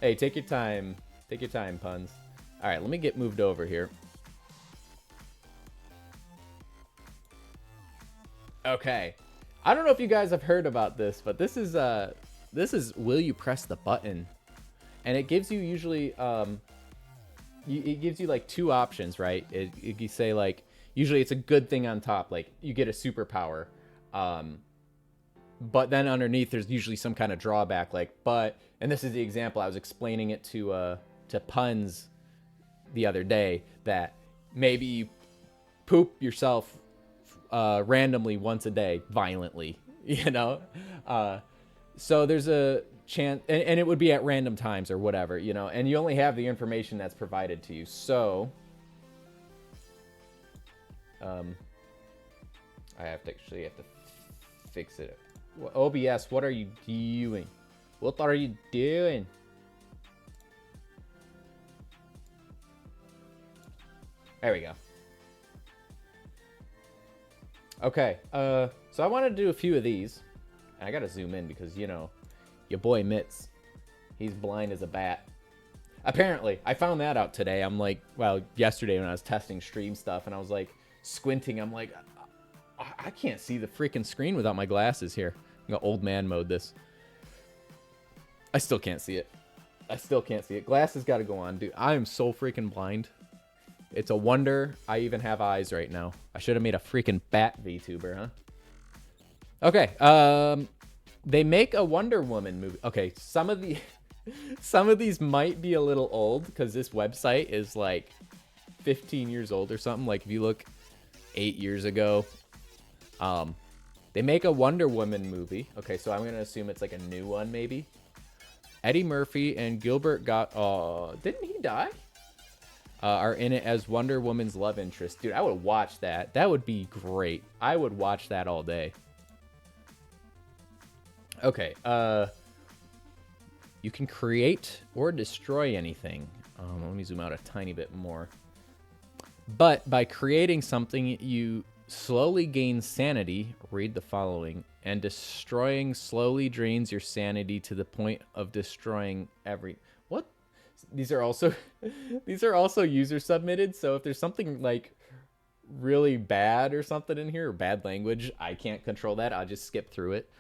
Hey, take your time. Take your time, puns. All right, let me get moved over here. Okay. I don't know if you guys have heard about this, but this is will you press the button? And it gives you usually it gives you like two options, right? You say like usually it's a good thing on top, like you get a superpower. But then underneath there's usually some kind of drawback, like and this is the example I was explaining it to puns the other day, that maybe you poop yourself randomly once a day, violently, you know. So there's a chance, and it would be at random times or whatever, you know, and you only have the information that's provided to you. So I have to fix it. OBS, what are you doing? What are you doing? There we go. Okay, so I wanted to do a few of these. I gotta zoom in because, you know, your boy Mitz, he's blind as a bat. Apparently, I found that out today. I'm like, well, yesterday when I was testing stream stuff and I was like squinting, I'm like, I can't see the freaking screen without my glasses here. I'm gonna old man mode this. I still can't see it. I still can't see it. Glasses gotta go on, dude. I am so freaking blind. It's a wonder I even have eyes right now. I should have made a freaking bat VTuber, huh? Okay, they make a Wonder Woman movie. Okay, some of these might be a little old because this website is like 15 years old or something. Like if you look 8 years ago, they make a Wonder Woman movie. Okay, so I'm gonna assume it's like a new one, maybe. Eddie Murphy and Gilbert didn't he die? Are in it as Wonder Woman's love interest. Dude, I would watch that. That would be great. I would watch that all day. Okay, you can create or destroy anything. Let me zoom out a tiny bit more. But by creating something, you slowly gain sanity. Read the following. And destroying slowly drains your sanity to the point of destroying What? These are also user submitted, so if there's something like really bad or something in here, or bad language, I can't control that. I'll just skip through it.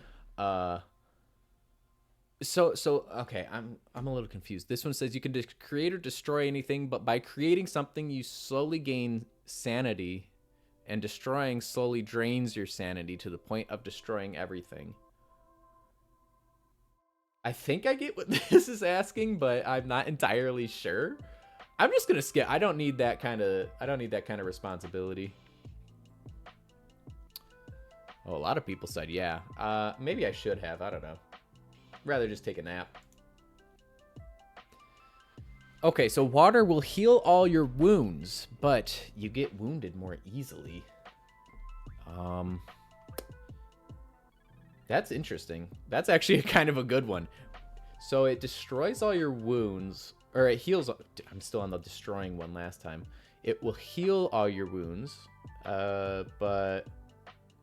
So okay, I'm a little confused. This one says you can create or destroy anything, but by creating something you slowly gain sanity, and destroying slowly drains your sanity to the point of destroying everything. I think I get what this is asking, but I'm not entirely sure. I'm just gonna skip. I don't need that kind of responsibility. Oh, a lot of people said yeah. Maybe I should have. I don't know. Rather just take a nap. Okay, so water will heal all your wounds, but you get wounded more easily. That's interesting. That's actually kind of a good one. So it destroys all your wounds, or it heals. I'm still on the destroying one last time. It will heal all your wounds, but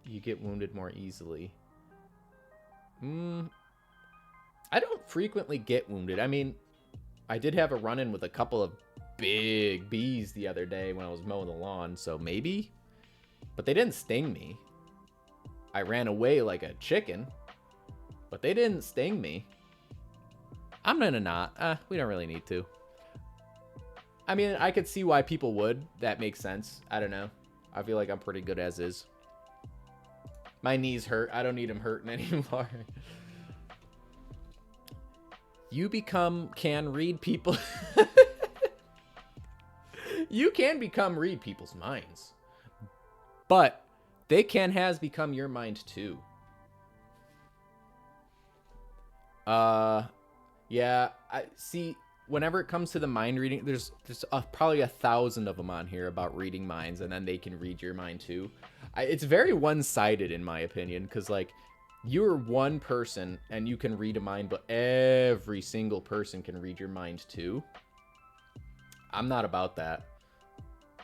you get wounded more easily. I don't frequently get wounded. I mean, I did have a run-in with a couple of big bees the other day when I was mowing the lawn, so maybe. But they didn't sting me. I ran away like a chicken, but they didn't sting me. I'm gonna not. We don't really need to. I mean, I could see why people would. That makes sense. I don't know. I feel like I'm pretty good as is. My knees hurt. I don't need them hurting anymore. You can read people. You can read people's minds. But they has become your mind too. Yeah, I see. Whenever it comes to the mind reading, there's probably 1,000 of them on here about reading minds, and then they can read your mind too. It's very one-sided in my opinion, because like you're one person and you can read a mind, but every single person can read your mind too. I'm not about that.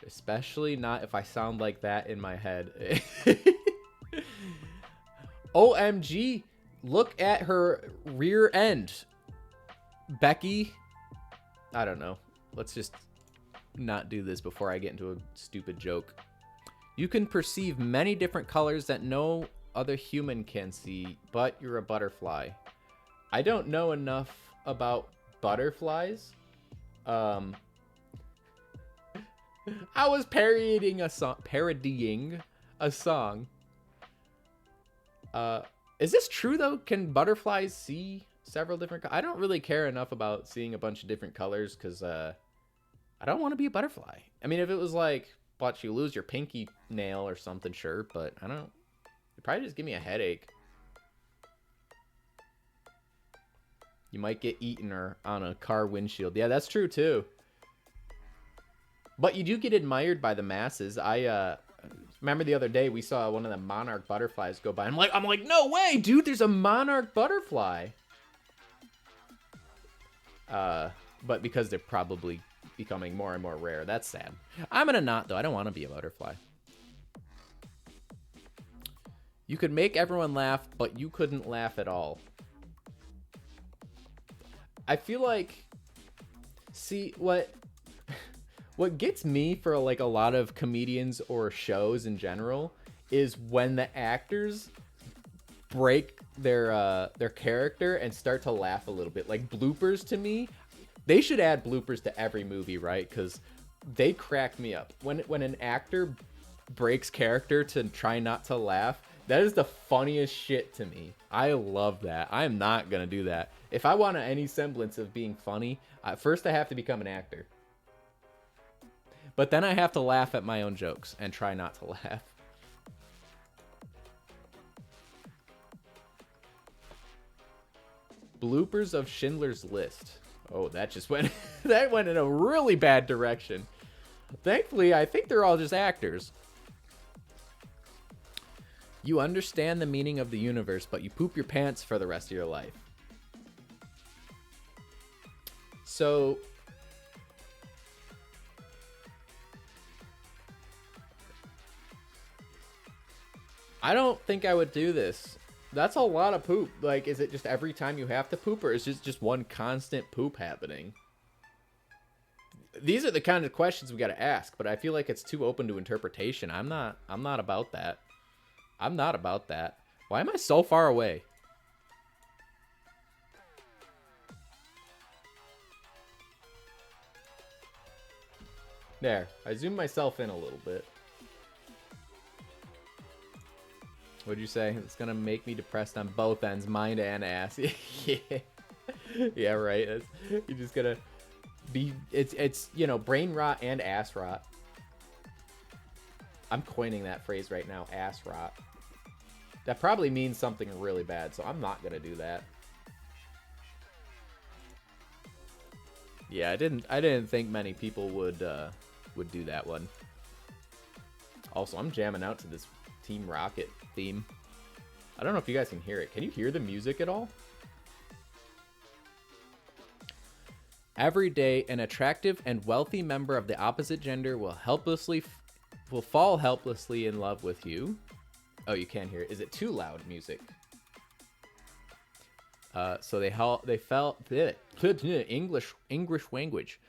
Especially not if I sound like that in my head. OMG, look at her rear end. Becky, I don't know. Let's just not do this before I get into a stupid joke. You can perceive many different colors that no other human can see, but you're a butterfly. I don't know enough about butterflies. I was parodying a song. Is this true though? Can butterflies see several different I don't really care enough about seeing a bunch of different colors because I don't want to be a butterfly. I mean, if it was like, watch you lose your pinky nail or something, sure, but I don't. It'd probably just give me a headache. You might get eaten or on a car windshield. Yeah, that's true too. But you do get admired by the masses. I remember the other day we saw one of the monarch butterflies go by. I'm like, no way, dude! There's a monarch butterfly. But because they're probably becoming more and more rare, that's sad. I'm gonna not though. I don't want to be a butterfly. You could make everyone laugh, but you couldn't laugh at all. I feel like, see, what gets me for like a lot of comedians or shows in general is when the actors break their character and start to laugh a little bit. Like bloopers, to me, they should add bloopers to every movie, right? Because they crack me up. When an actor breaks character to try not to laugh, that is the funniest shit to me. I love that. I am not gonna do that. If I want any semblance of being funny, first I have to become an actor. But then I have to laugh at my own jokes and try not to laugh. Bloopers of Schindler's List. Oh, that just went that went in a really bad direction. Thankfully, I think they're all just actors. You understand the meaning of the universe, but you poop your pants for the rest of your life. So I don't think I would do this. That's a lot of poop. Like, is it just every time you have to poop, or is it just one constant poop happening? These are the kind of questions we got to ask, but I feel like it's too open to interpretation. I'm not about that. I'm not about that. Why am I so far away? There. I zoomed myself in a little bit. What'd you say? It's gonna make me depressed on both ends, mind and ass. Yeah. Yeah, right. You're just gonna be... It's, you know, brain rot and ass rot. I'm coining that phrase right now, ass rot. That probably means something really bad, so I'm not gonna do that. Yeah, I didn't think many people would do that one. Also, I'm jamming out to this Team Rocket theme. I don't know if you guys can hear it. Can you hear the music at all? Every day, an attractive and wealthy member of the opposite gender will fall helplessly in love with you. Oh, you can't hear it. Is it too loud music? So they fell English language.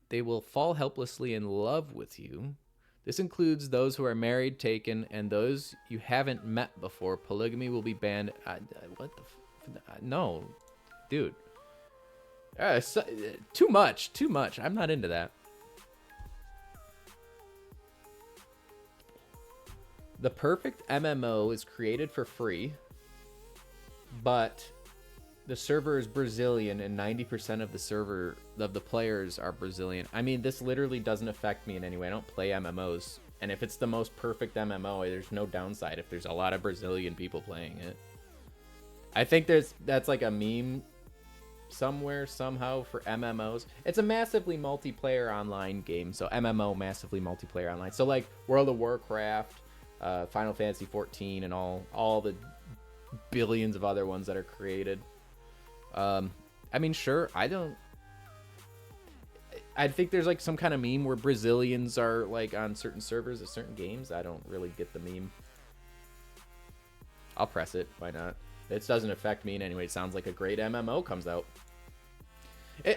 They will fall helplessly in love with you. This includes those who are married, taken, and those you haven't met before. Polygamy will be banned. What the? No, dude. Too much. I'm not into that. The perfect MMO is created for free, but the server is Brazilian and 90% of the players are Brazilian. I mean, this literally doesn't affect me in any way. I don't play MMOs. And if it's the most perfect MMO, there's no downside if there's a lot of Brazilian people playing it. I think that's like a meme somewhere, somehow, for MMOs. It's a massively multiplayer online game. So MMO, massively multiplayer online. So like World of Warcraft, Final Fantasy 14, and all the billions of other ones that are created. I mean, sure, I think there's like some kind of meme where Brazilians are like on certain servers of certain games. I don't really get the meme. I'll press it. Why not? It doesn't affect me in any way. It sounds like a great MMO comes out.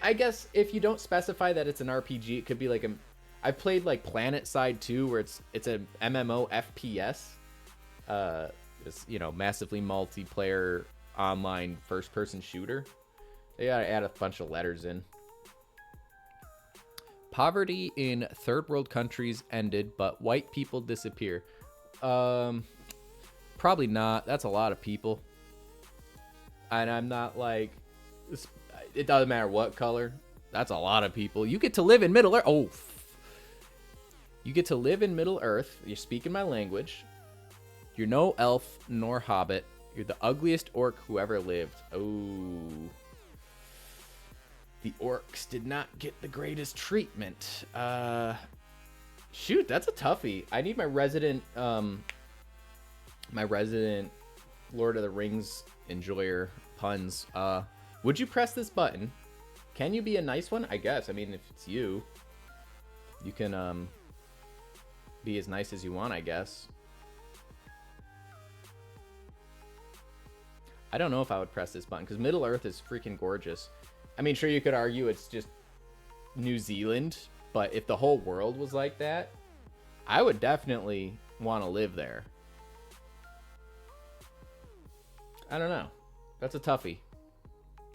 I guess if you don't specify that it's an RPG, it could be like a. I've played like Planet Side 2, where it's a MMO FPS. It's, you know, massively multiplayer online first-person shooter. They gotta add a bunch of letters in. Poverty in third world countries ended, but white people disappear. Probably not. That's a lot of people. And I'm not like, it doesn't matter what color. That's a lot of people. You get to live in Middle Earth. Oh, you get to live in Middle Earth. You're speaking my language. You're no elf nor hobbit. You're the ugliest orc who ever lived. Oh. The orcs did not get the greatest treatment. Shoot, that's a toughie. I need my resident Lord of the Rings enjoyer puns. Would you press this button? Can you be a nice one? I guess. I mean, if it's you, you can be as nice as you want, I guess. I don't know if I would press this button because Middle Earth is freaking gorgeous. I mean, sure, you could argue it's just New Zealand, but if the whole world was like that, I would definitely want to live there. I don't know. That's a toughie.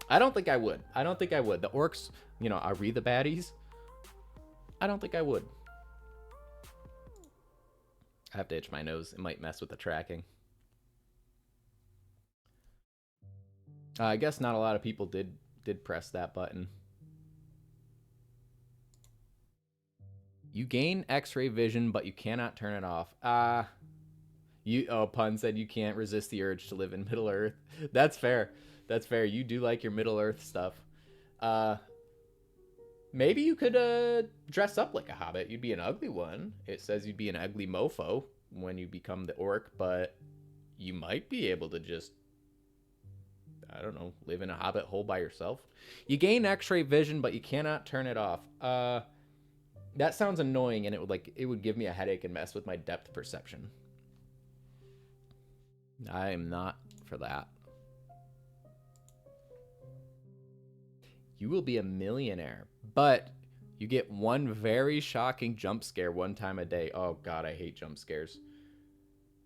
I don't think I would. I don't think I would. The orcs, you know, are we the baddies? I don't think I would. I have to itch my nose. It might mess with the tracking. I guess not a lot of people did press that button. You gain X-ray vision, but you cannot turn it off. Pun said you can't resist the urge to live in Middle Earth. That's fair. That's fair. You do like your Middle Earth stuff. Maybe you could dress up like a hobbit. You'd be an ugly one. It says you'd be an ugly mofo when you become the orc, but you might be able to just, I don't know, live in a hobbit hole by yourself. You gain X-ray vision, but you cannot turn it off. That sounds annoying, and it would give me a headache and mess with my depth perception. I am not for that. You will be a millionaire, but you get one very shocking jump scare one time a day. Oh God, I hate jump scares.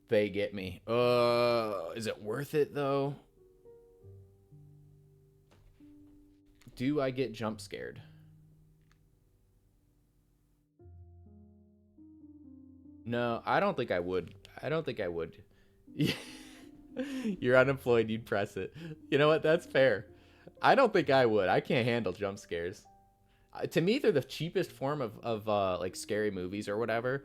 They get me. Is it worth it though? Do I get jump scared? No, I don't think I would. I don't think I would. You're unemployed, you'd press it. You know what? That's fair. I don't think I would. I can't handle jump scares. To me, they're the cheapest form of like scary movies or whatever.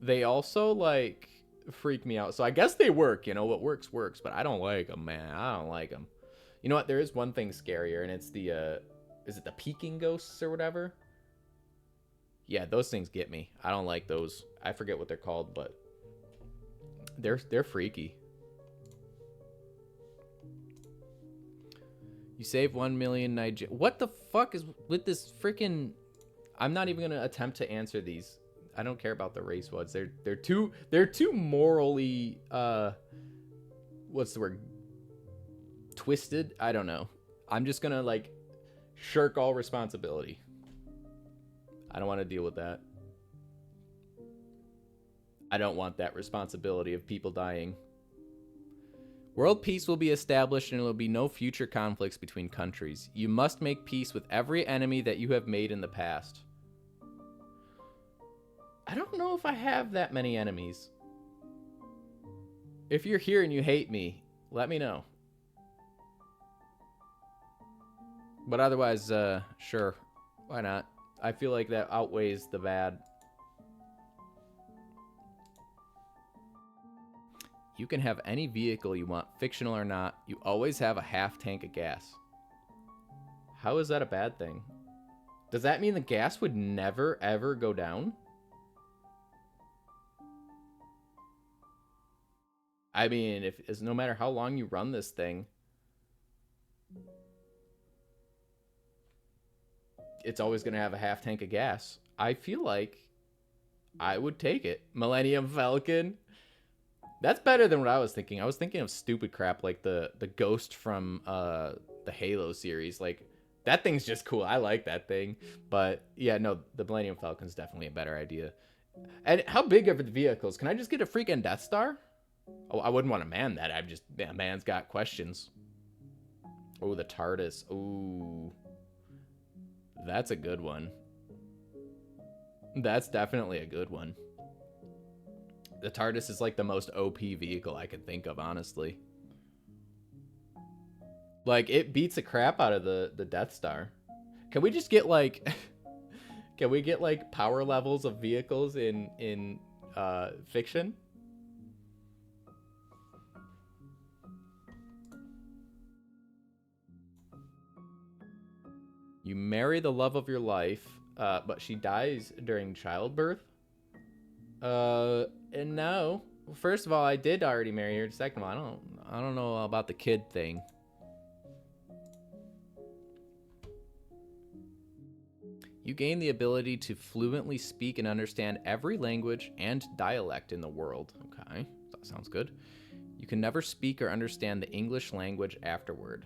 They also like freak me out. So I guess they work. You know, what works works, but I don't like them, man. I don't like them. You know what? There is one thing scarier, and it's the is it the peeking ghosts or whatever? Yeah, those things get me. I don't like those. I forget what they're called, but they're freaky. You save 1 million Niger. What the fuck is with this freaking? I'm not even gonna attempt to answer these. I don't care about the race ones. They're too morally what's the word? Twisted. I don't know. I'm just gonna like shirk all responsibility. I don't want to deal with that. I don't want that responsibility of people dying. World peace will be established and there will be no future conflicts between countries. You must make peace with every enemy that you have made in the past. I don't know if I have that many enemies. If you're here and you hate me, let me know. But otherwise, sure. Why not? I feel like that outweighs the bad. You can have any vehicle you want, fictional or not. You always have a half tank of gas. How is that a bad thing? Does that mean the gas would never, ever go down? I mean, if no matter how long you run this thing, it's always going to have a half tank of gas. I feel like I would take it. Millennium Falcon. That's better than what I was thinking. I was thinking of stupid crap like the ghost from the Halo series. Like That thing's just cool. I like that thing. But yeah, no, the Millennium Falcon's definitely a better idea. And how big are the vehicles? Can I just get a freaking Death Star? Oh, I wouldn't want to man that. Man's got questions. Oh, the TARDIS. Ooh. That's a good one. That's definitely a good one. The TARDIS is like the most OP vehicle I could think of, honestly. Like, it beats the crap out of the Death Star. Can we just get, like... Can we get, like, power levels of vehicles in fiction? You marry the love of your life, but she dies during childbirth? And no. First of all, I did already marry her. Second of all, I don't know about the kid thing. You gain the ability to fluently speak and understand every language and dialect in the world. Okay, that sounds good. You can never speak or understand the English language afterward.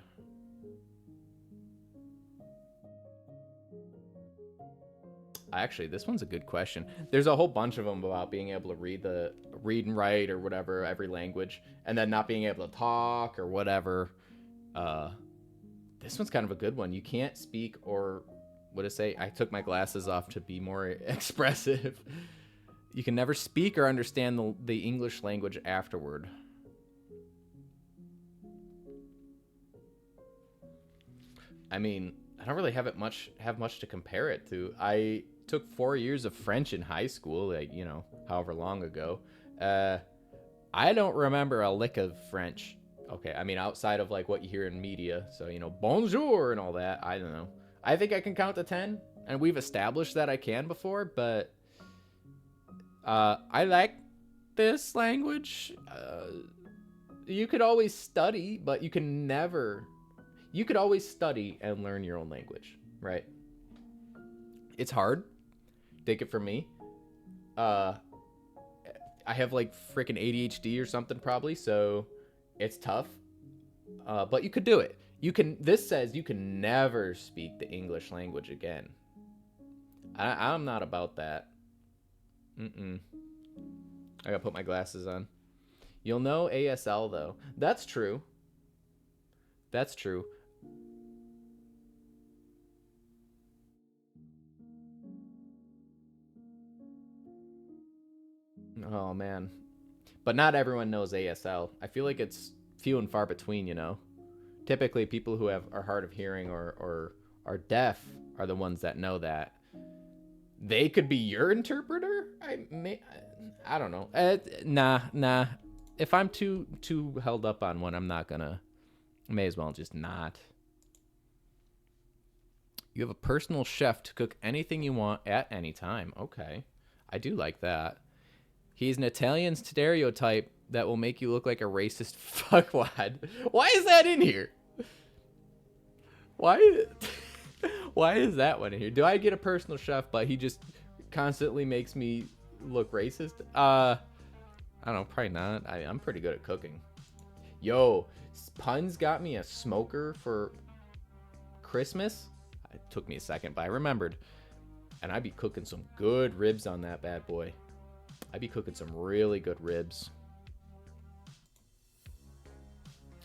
Actually, this one's a good question. There's a whole bunch of them about being able to read and write or whatever, every language, and then not being able to talk or whatever. This one's kind of a good one. You can't speak or... What did it say? I took my glasses off to be more expressive. You can never speak or understand the English language afterward. I mean, I don't really have much to compare it to. I took 4 years of French in high school, like, you know, however long ago. I don't remember a lick of French. Okay, I mean, outside of like what you hear in media, so, you know, bonjour and all that. I don't know. I think I can count to 10, and we've established that I can before, but I like this language. You could always study, but you can never... You could always study and learn your own language, right? It's hard. Take it from me. I have like freaking ADHD or something probably, so it's tough. But you could do it. You can. This says you can never speak the English language again. I'm not about that. I gotta put my glasses on. You'll know ASL though. That's true. That's true. Oh man. But not everyone knows ASL. I feel like it's few and far between, you know. Typically, people who are hard of hearing or are deaf are the ones that know that. They could be your interpreter? I don't know. Nah. If I'm too held up on one, I'm not gonna. May as well just not. You have a personal chef to cook anything you want at any time. Okay. I do like that. He's an Italian stereotype that will make you look like a racist fuckwad. Why is that in here? Why is that one in here? Do I get a personal chef, but he just constantly makes me look racist? I don't know, probably not. I'm pretty good at cooking. Yo, Pun's got me a smoker for Christmas. It took me a second, but I remembered. And I'd be cooking some good ribs on that bad boy. I'd be cooking some really good ribs.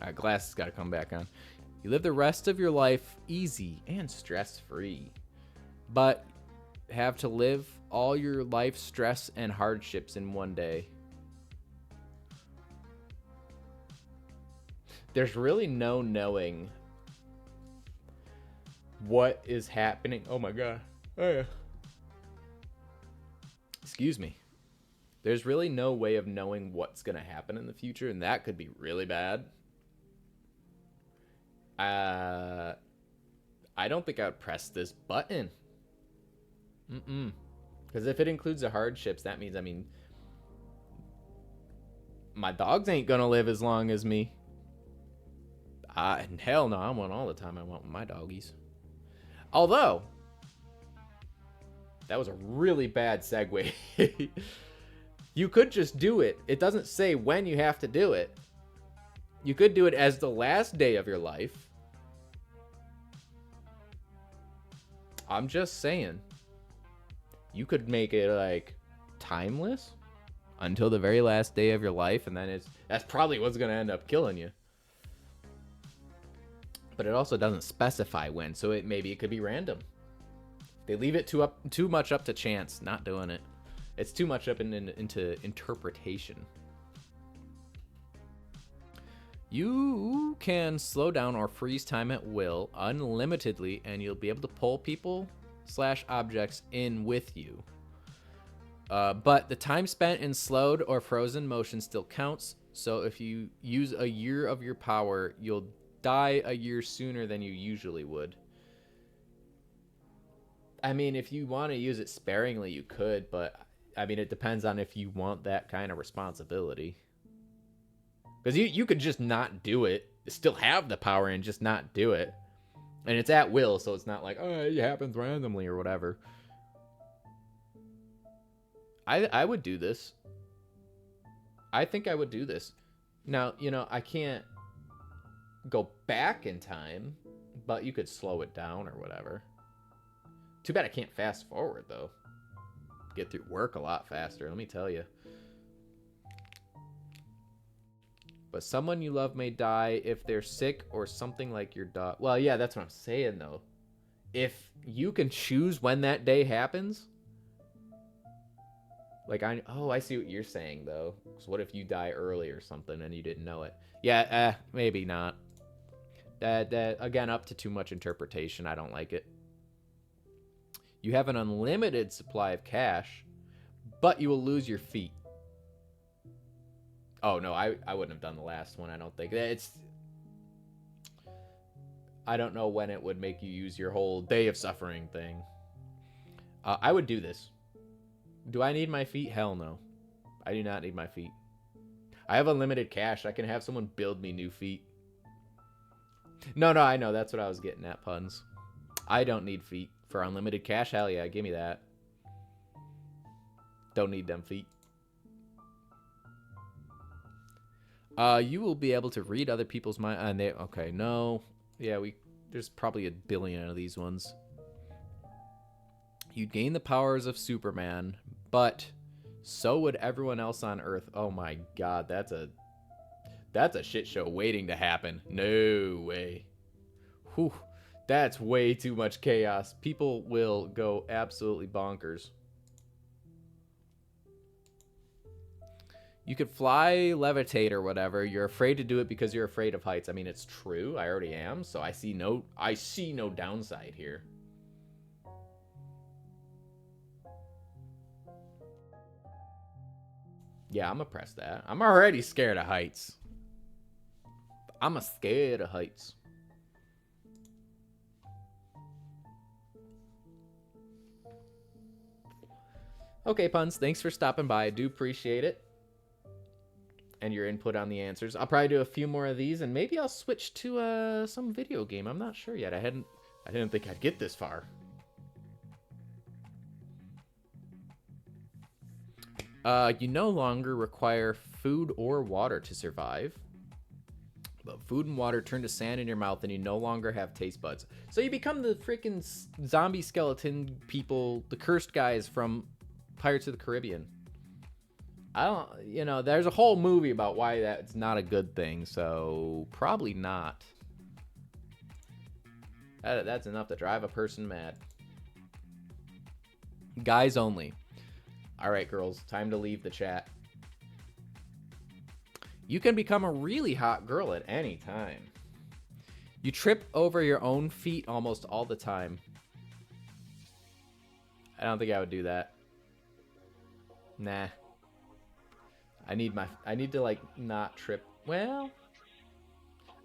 Alright, glasses gotta come back on. You live the rest of your life easy and stress-free, but have to live all your life stress and hardships in one day. There's really no knowing what is happening. Oh my god. Oh yeah. Excuse me. There's really no way of knowing what's gonna happen in the future, and that could be really bad. I don't think I would press this button. Because if it includes the hardships, that means, I mean, my dogs ain't gonna live as long as me. And hell no, I want all the time I want with my doggies. Although, that was a really bad segue. You could just do it. It doesn't say when you have to do it. You could do it as the last day of your life. I'm just saying. You could make it like timeless until the very last day of your life, and then that's probably what's gonna end up killing you. But it also doesn't specify when, so maybe it could be random. They leave it too much up to chance. Not doing it. It's too much up into interpretation. You can slow down or freeze time at will, unlimitedly, and you'll be able to pull people / objects in with you. But the time spent in slowed or frozen motion still counts. So if you use a year of your power, you'll die a year sooner than you usually would. I mean, if you want to use it sparingly, you could, but I mean, it depends on if you want that kind of responsibility. Because you could just not do it, still have the power and just not do it. And it's at will, so it's not like, oh, it happens randomly or whatever. I would do this. I think I would do this. Now, I can't go back in time, but you could slow it down or whatever. Too bad I can't fast forward, though. Get through work a lot faster, let me tell you. But someone you love may die if they're sick or something like your dog. Well, yeah, that's what I'm saying, though. If you can choose when that day happens... Like, I see what you're saying, though. So what if you die early or something and you didn't know it? Yeah, maybe not. That again, up to too much interpretation. I don't like it. You have an unlimited supply of cash, but you will lose your feet. Oh, no, I wouldn't have done the last one, I don't think. I don't know when it would make you use your whole day of suffering thing. I would do this. Do I need my feet? Hell no. I do not need my feet. I have unlimited cash. I can have someone build me new feet. No, I know. That's what I was getting at, puns. I don't need feet. For unlimited cash, hell yeah, give me that. Don't need them feet. You will be able to read other people's mind. Okay, no. Yeah, there's probably a billion of these ones. You'd gain the powers of Superman, but so would everyone else on Earth. Oh my god, that's a shit show waiting to happen. No way. Whew, that's way too much chaos. People will go absolutely bonkers. You could fly, levitate, or whatever. You're afraid to do it because you're afraid of heights. I mean, it's true. I already am, so I see no downside here. Yeah, I'm gonna press that. I'm already scared of heights. I'm scared of heights. Okay, Puns, thanks for stopping by. I do appreciate it. And your input on the answers. I'll probably do a few more of these, and maybe I'll switch to some video game. I'm not sure yet. I didn't think I'd get this far. You no longer require food or water to survive. But food and water turn to sand in your mouth and you no longer have taste buds. So you become the freaking zombie skeleton people, the cursed guys from Pirates of the Caribbean. There's a whole movie about why that's not a good thing, so probably not. That's enough to drive a person mad. Guys only. All right, girls, time to leave the chat. You can become a really hot girl at any time. You trip over your own feet almost all the time. I don't think I would do that. Nah. I need to, like, not trip. Well,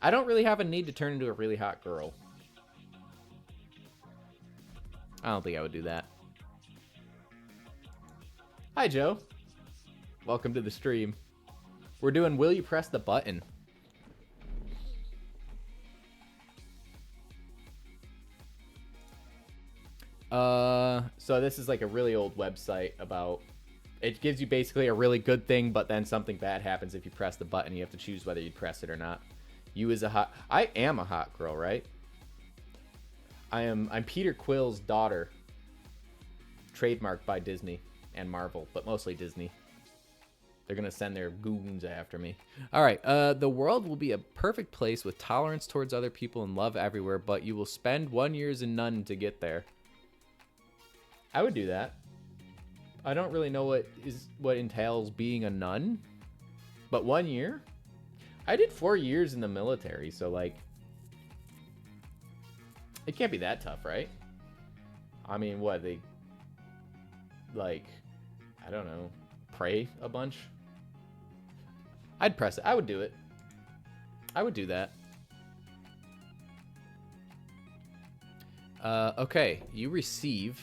I don't really have a need to turn into a really hot girl. I don't think I would do that. Hi, Joe. Welcome to the stream. We're doing Will You Press the Button? So this is like a really old website about... It gives you basically a really good thing, but then something bad happens if you press the button. You have to choose whether you press it or not. You as a hot... I am a hot girl, right? I'm Peter Quill's daughter. Trademarked by Disney and Marvel, but mostly Disney. They're gonna send their goons after me. All right. The world will be a perfect place with tolerance towards other people and love everywhere, but you will spend 1 year as a nun to get there. I would do that. I don't really know what entails being a nun, but 1 year? I did 4 years in the military, so like, it can't be that tough, right? I mean, what, they, like, I don't know, pray a bunch? I'd press it. I would do it. I would do that. Okay, you receive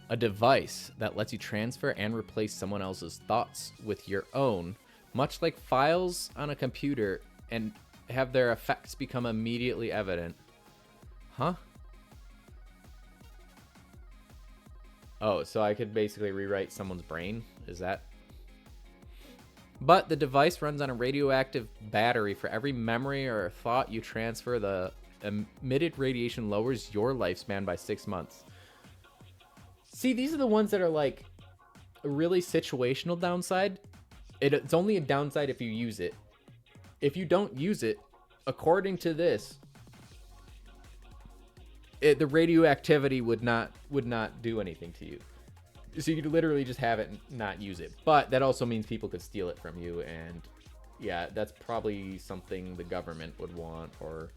a device that lets you transfer and replace someone else's thoughts with your own, much like files on a computer, and have their effects become immediately evident. Huh? Oh, so I could basically rewrite someone's brain? Is that? But the device runs on a radioactive battery. For every memory or thought you transfer, the emitted radiation lowers your lifespan by 6 months. See, these are the ones that are like a really situational downside. It's only a downside if you use it. If you don't use it, according to this, the radioactivity would not do anything to you. So you could literally just have it and not use it. But that also means people could steal it from you, and yeah, that's probably something the government would want, or,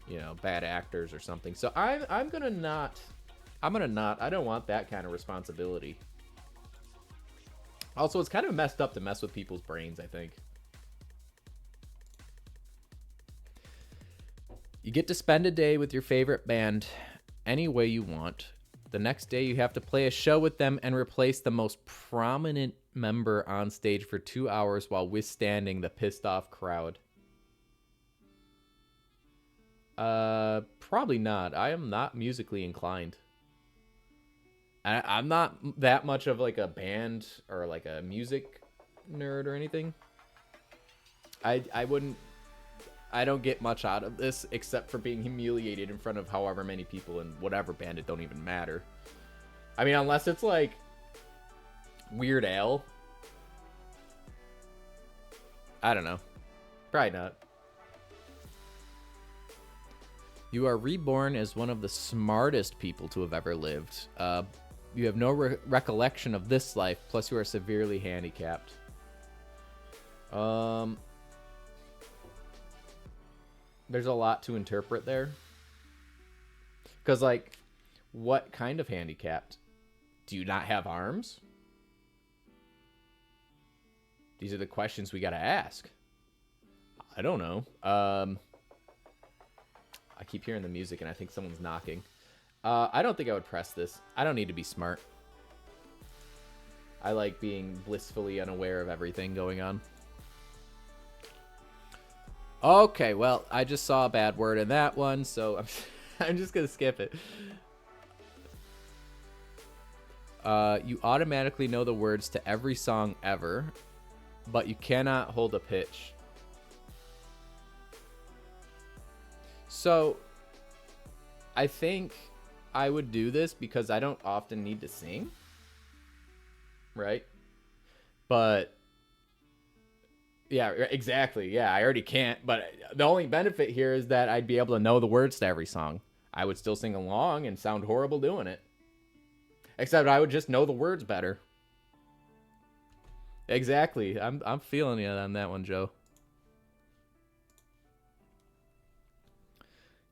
you know, bad actors or something. So I'm gonna not. I don't want that kind of responsibility. Also, it's kind of messed up to mess with people's brains, I think. You get to spend a day with your favorite band any way you want. The next day, you have to play a show with them and replace the most prominent member on stage for 2 hours while withstanding the pissed off crowd. Probably not. I am not musically inclined. I'm not that much of like a band or like a music nerd or anything. I don't get much out of this except for being humiliated in front of however many people in whatever band. It don't even matter. I mean, unless it's like Weird Al. I don't know. Probably not. You are reborn as one of the smartest people to have ever lived. You have no recollection of this life, plus you are severely handicapped. There's a lot to interpret there. Because, like, what kind of handicapped? Do you not have arms? These are the questions we gotta ask. I don't know. I keep hearing the music and I think someone's knocking. I don't think I would press this. I don't need to be smart. I like being blissfully unaware of everything going on. Okay, well, I just saw a bad word in that one, so I'm just going to skip it. You automatically know the words to every song ever, but you cannot hold a pitch. So, I think I would do this because I don't often need to sing, right? But yeah, exactly. Yeah, I already can't. But the only benefit here is that I'd be able to know the words to every song. I would still sing along and sound horrible doing it. Except I would just know the words better. Exactly. I'm feeling you on that one, Joe.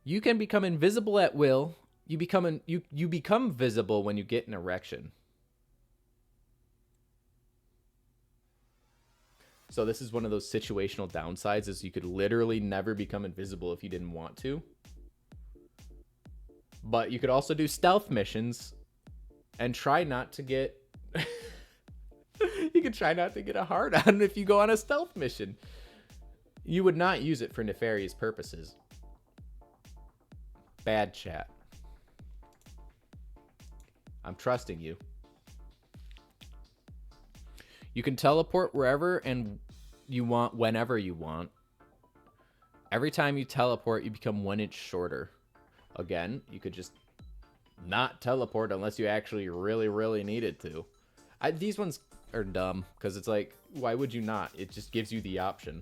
You can become invisible at will. You become visible when you get an erection. So this is one of those situational downsides, is you could literally never become invisible if you didn't want to. But you could also do stealth missions and try not to get you could try not to get a hard on if you go on a stealth mission. You would not use it for nefarious purposes. Bad chat. I'm trusting you. You can teleport wherever and you want, whenever you want. Every time you teleport, you become 1 inch shorter. Again, you could just not teleport unless you actually really, really needed to. These ones are dumb because it's like, why would you not? It just gives you the option.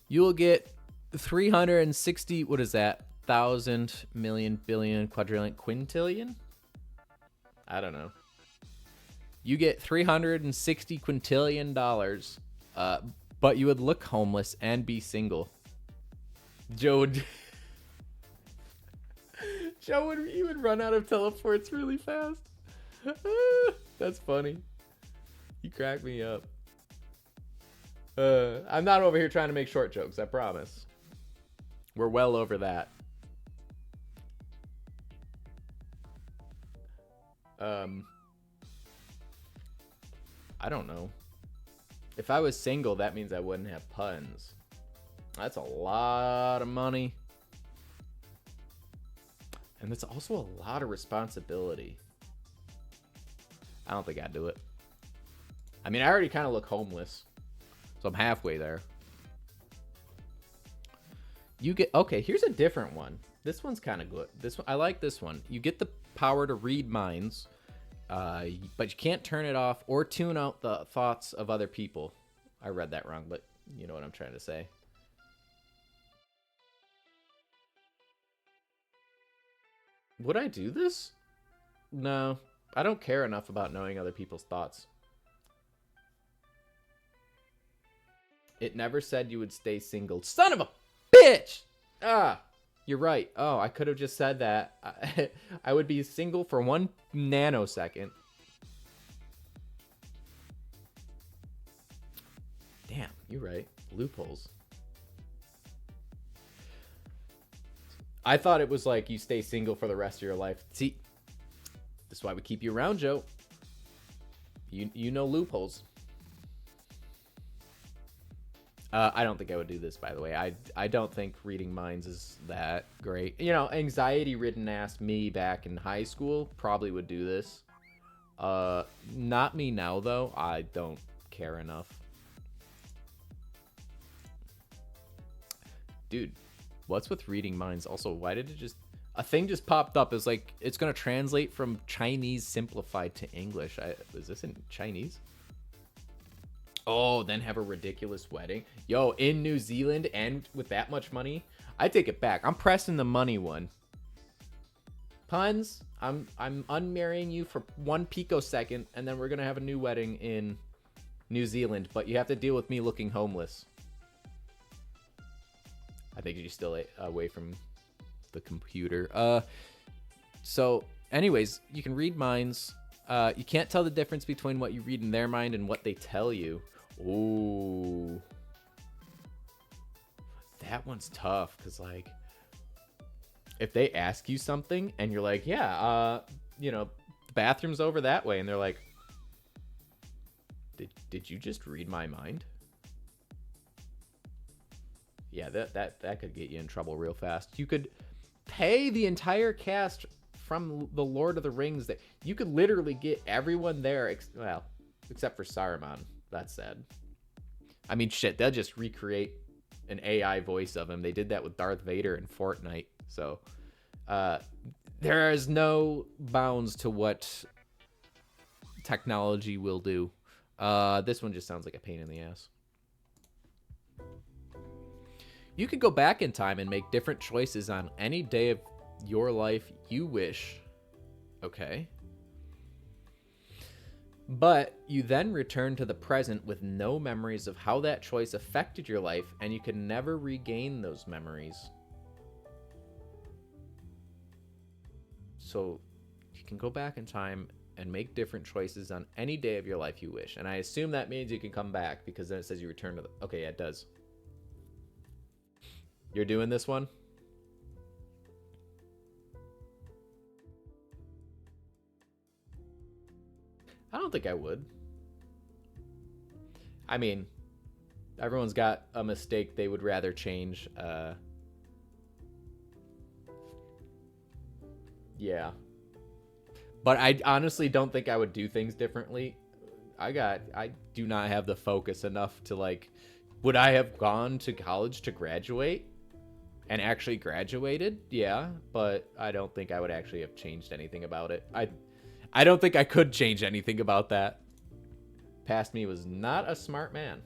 You will get 360, what is that? 1,000 million billion quadrillion quintillion? I don't know. You get $360 quintillion, but you would look homeless and be single. Joe would he would run out of teleports really fast. That's funny. You crack me up. I'm not over here trying to make short jokes, I promise. We're well over that. I don't know. If I was single, that means I wouldn't have puns. That's a lot of money. And that's also a lot of responsibility. I don't think I'd do it. I mean, I already kind of look homeless. So I'm halfway there. You get... Okay, here's a different one. This one's kind of good. This one, I like this one. You get the power to read minds, but you can't turn it off or tune out the thoughts of other people. I read that wrong, but you know what I'm trying to say. Would I do this? No. I don't care enough about knowing other people's thoughts. It never said you would stay single. Son of a bitch! Ah, you're right. Oh, I could have just said that. I would be single for 1 nanosecond. Damn, you're right. Loopholes. I thought it was like you stay single for the rest of your life. See, this is why we keep you around, Joe. You know loopholes. I don't think I would do this, by the way. I don't think reading minds is that great. You know, anxiety-ridden ass me back in high school probably would do this. Not me now, though. I don't care enough. Dude, what's with reading minds? Also, why did it just... A thing just popped up. It's like, it's going to translate from Chinese simplified to English. Is this in Chinese? Oh, then have a ridiculous wedding. Yo, in New Zealand and with that much money, I take it back. I'm pressing the money one. Puns, I'm unmarrying you for 1 picosecond, and then we're gonna have a new wedding in New Zealand, but you have to deal with me looking homeless. I think you're still away from the computer. So, anyways, you can read minds. You can't tell the difference between what you read in their mind and what they tell you. Ooh. That one's tough, because, like, if they ask you something and you're like, yeah, you know, the bathroom's over that way, and they're like, did you just read my mind? Yeah, that could get you in trouble real fast. You could pay the entire cast from the Lord of the Rings. That you could literally get everyone there, except for Saruman. That's sad. I mean, shit, they'll just recreate an AI voice of him. They did that with Darth Vader in Fortnite. So there is no bounds to what technology will do. This one just sounds like a pain in the ass. You could go back in time and make different choices on any day of your life you wish. Okay. But you then return to the present with no memories of how that choice affected your life, and you can never regain those memories. So you can go back in time and make different choices on any day of your life you wish. And I assume that means you can come back, because then it says you return to the... Okay, yeah, it does. You're doing this one? I don't think I would. I mean, everyone's got a mistake they would rather change. Yeah. But I honestly don't think I would do things differently. I do not have the focus enough to, like, would I have gone to college to graduate? and actually graduated, yeah, but I don't think I would actually have changed anything about it. I don't think I could change anything about that. Past me was not a smart man.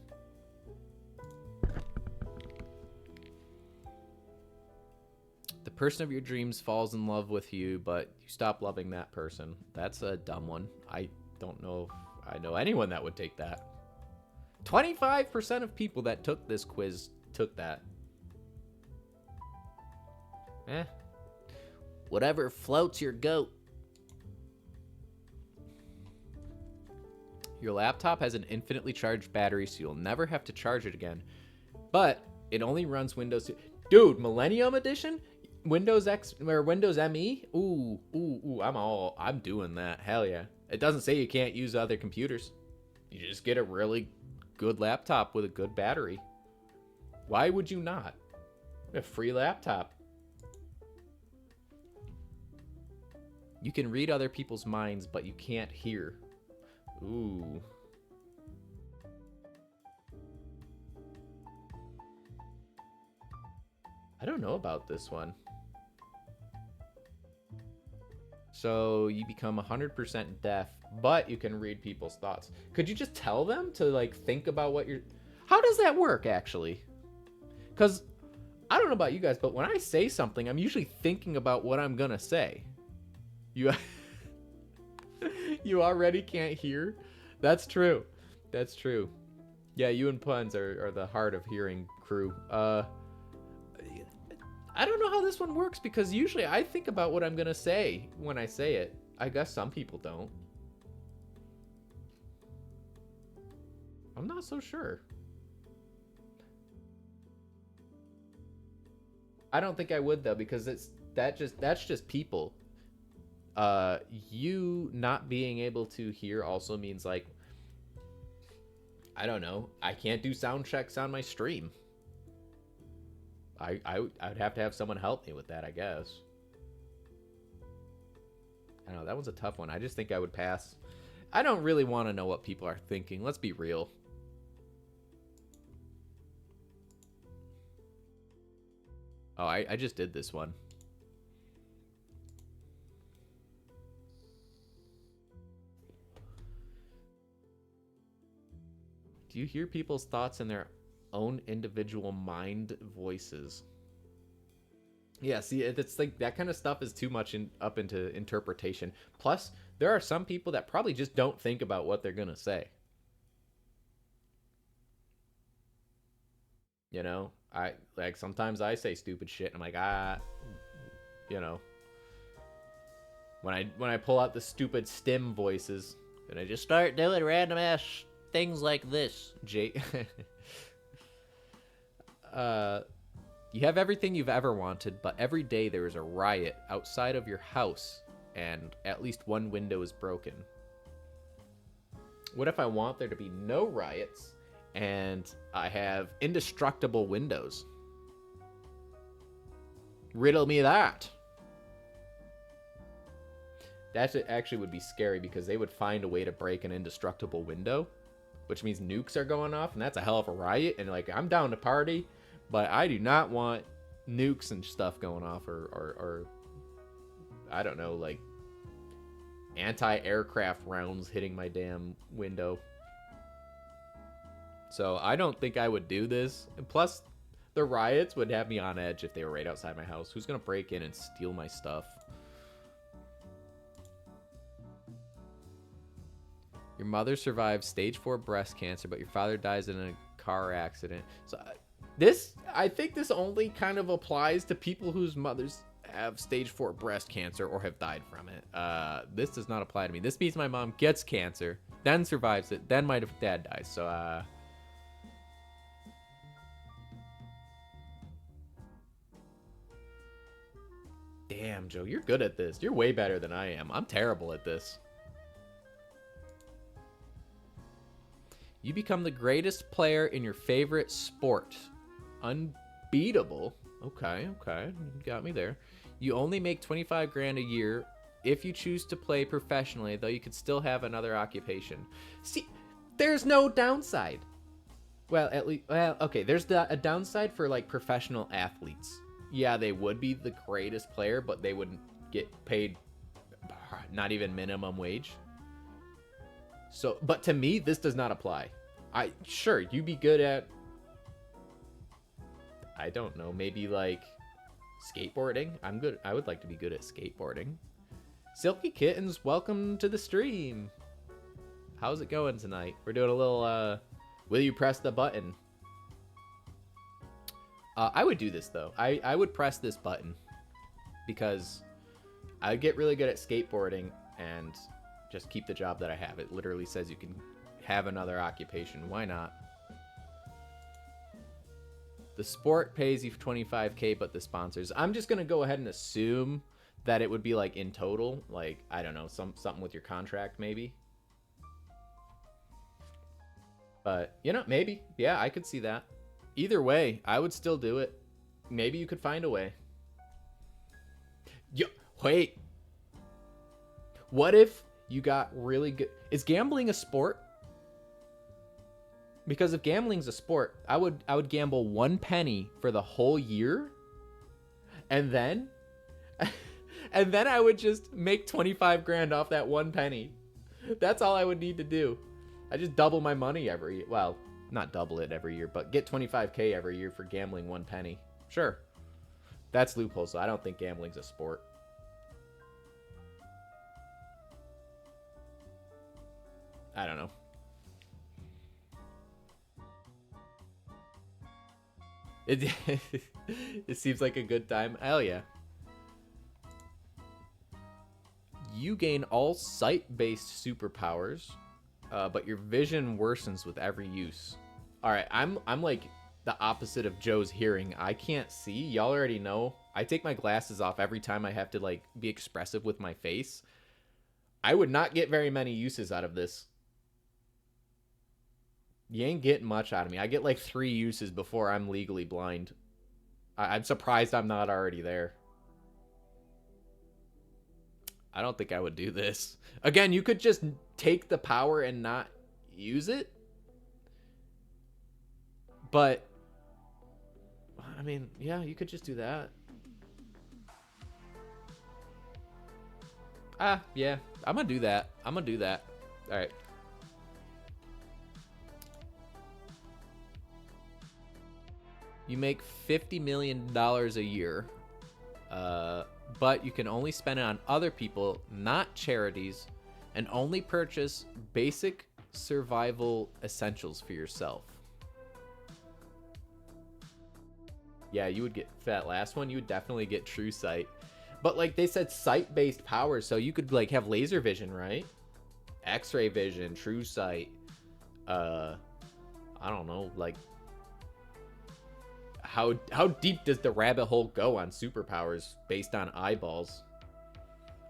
The person of your dreams falls in love with you, but you stop loving that person. That's a dumb one. I don't know if I know anyone that would take that. 25% of people that took this quiz took that. Whatever floats your goat. Your laptop has an infinitely charged battery, so you'll never have to charge it again. But it only runs Windows. Dude, Millennium Edition? Windows X or Windows ME? Ooh, I'm doing that. Hell yeah. It doesn't say you can't use other computers. You just get a really good laptop with a good battery. Why would you not? A free laptop. You can read other people's minds, but you can't hear. Ooh. I don't know about this one. So you become 100% deaf, but you can read people's thoughts. Could you just tell them to like think about what you're... How does that work actually? Because I don't know about you guys, but when I say something, I'm usually thinking about what I'm gonna say. You you already can't hear? That's true. That's true. Yeah, you and puns are the hard of hearing crew. I don't know how this one works because usually I think about what I'm gonna say when I say it. I guess some people don't. I'm not so sure. I don't think I would though because that's just people. You not being able to hear also means like I don't know. I can't do sound checks on my stream. I'd have to have someone help me with that, I guess. I don't know, that one's a tough one. I just think I would pass. I don't really want to know what people are thinking. Let's be real. Oh, I just did this one. Do you hear people's thoughts in their own individual mind voices? Yeah, see, it's like that kind of stuff is too much up into interpretation. Plus, there are some people that probably just don't think about what they're gonna say. You know, I like sometimes I say stupid shit. And I'm like, you know, when I pull out the stupid stim voices, and I just start doing random ass things like this. You have everything you've ever wanted, but every day there is a riot outside of your house, and at least one window is broken. What if I want there to be no riots, and I have indestructible windows? Riddle me that. That actually would be scary, because they would find a way to break an indestructible window, which means nukes are going off, and that's a hell of a riot, and like, I'm down to party, but I do not want nukes and stuff going off, or I don't know, like, anti-aircraft rounds hitting my damn window. So I don't think I would do this. And plus, the riots would have me on edge if they were right outside my house. Who's gonna break in and steal my stuff? Your mother survives stage 4 breast cancer, but your father dies in a car accident. So I think this only kind of applies to people whose mothers have stage 4 breast cancer or have died from it. This does not apply to me. This means my mom gets cancer, then survives it, then my dad dies. So, damn, Joe, you're good at this. You're way better than I am. I'm terrible at this. You become the greatest player in your favorite sport. Unbeatable. Okay, you got me there. You only make 25 grand a year if you choose to play professionally, though you could still have another occupation. See, there's no downside. Well, at least, well, okay, there's a downside for like professional athletes. yeah, they would be the greatest player, but they wouldn't get paid not even minimum wage. So, but to me, this does not apply. Sure, you be good at, I don't know, maybe like skateboarding. I'm good. I would like to be good at skateboarding. Silky Kittens, welcome to the stream. How's it going tonight? We're doing a little, will you press the button? I would do this, though. I would press this button because I would get really good at skateboarding and just keep the job that I have. It literally says you can have another occupation. Why not? The sport pays you 25K, but the sponsors. I'm just going to go ahead and assume that it would be like in total, like, I don't know, something with your contract maybe. But, you know, maybe. Yeah, I could see that. Either way, I would still do it. Maybe you could find a way. Yo, wait. What if you got really good? Is gambling a sport? Because if gambling's a sport, I would gamble 1 penny for the whole year, and then I would just make 25 grand off that 1 penny. That's all I would need to do. I just double my money every, well, not double it every year, but get 25K every year for gambling 1 penny. Sure. That's loophole, so I don't think gambling's a sport. I don't know. It seems like a good time. Hell yeah. You gain all sight-based superpowers, but your vision worsens with every use. All right, I'm like the opposite of Joe's hearing. I can't see. Y'all already know. I take my glasses off every time I have to like be expressive with my face. I would not get very many uses out of this. You ain't getting much out of me. I get like 3 uses before I'm legally blind. I'm surprised I'm not already there. I don't think I would do this. Again, you could just take the power and not use it. But, I mean, yeah, you could just do that. Yeah, I'm gonna do that. I'm gonna do that. All right. You make $50 million a year, but you can only spend it on other people, not charities, and only purchase basic survival essentials for yourself. Yeah, you would get, for that last one, you would definitely get true sight. But like they said, sight-based powers, so you could like have laser vision, right? X-ray vision, true sight. I don't know, like how deep does the rabbit hole go on superpowers based on eyeballs?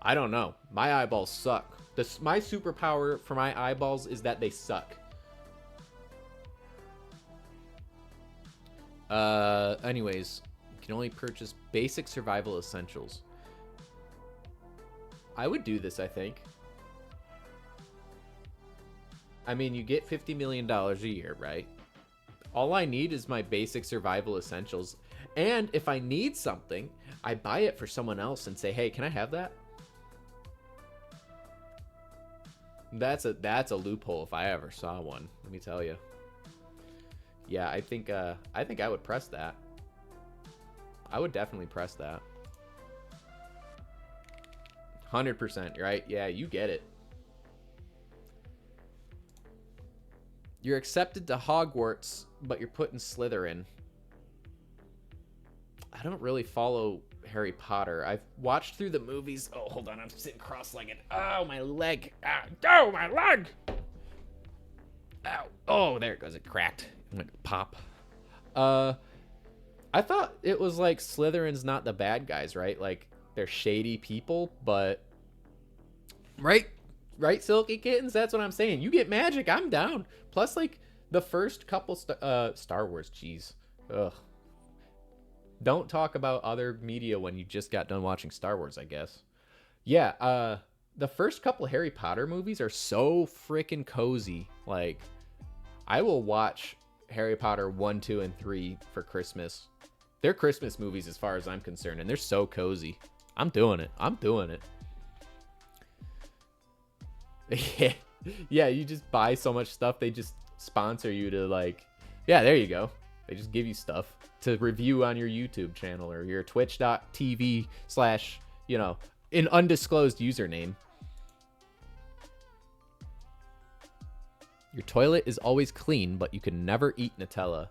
I don't know. My eyeballs suck. My superpower for my eyeballs is that they suck. Anyways, you can only purchase basic survival essentials. I would do this, I think. I mean, you get $50 million a year, right? All I need is my basic survival essentials. And if I need something, I buy it for someone else and say, hey, can I have that? That's a loophole if I ever saw one, let me tell you. Yeah, I think I would press that. I would definitely press that. 100%, right? Yeah, you get it. You're accepted to Hogwarts, but you're put in Slytherin. I don't really follow Harry Potter. I've watched through the movies. Oh, hold on. I'm sitting cross-legged. Oh, my leg. Oh, my leg. Ow. Oh, there it goes. It cracked. It went pop. I thought it was like Slytherin's not the bad guys, right? Like, they're shady people, but... Right, Silky Kittens? That's what I'm saying. You get magic, I'm down. Plus, like, the first couple Star Wars, jeez. Ugh. Don't talk about other media when you just got done watching Star Wars, I guess. Yeah, the first couple Harry Potter movies are so freaking cozy. Like, I will watch Harry Potter 1, 2, and 3 for Christmas. They're Christmas movies as far as I'm concerned, and they're so cozy. I'm doing it. I'm doing it. Yeah, you just buy so much stuff, they just sponsor you to, like, yeah, there you go. They just give you stuff to review on your YouTube channel or your twitch.tv/ an undisclosed username. Your toilet is always clean, but you can never eat Nutella.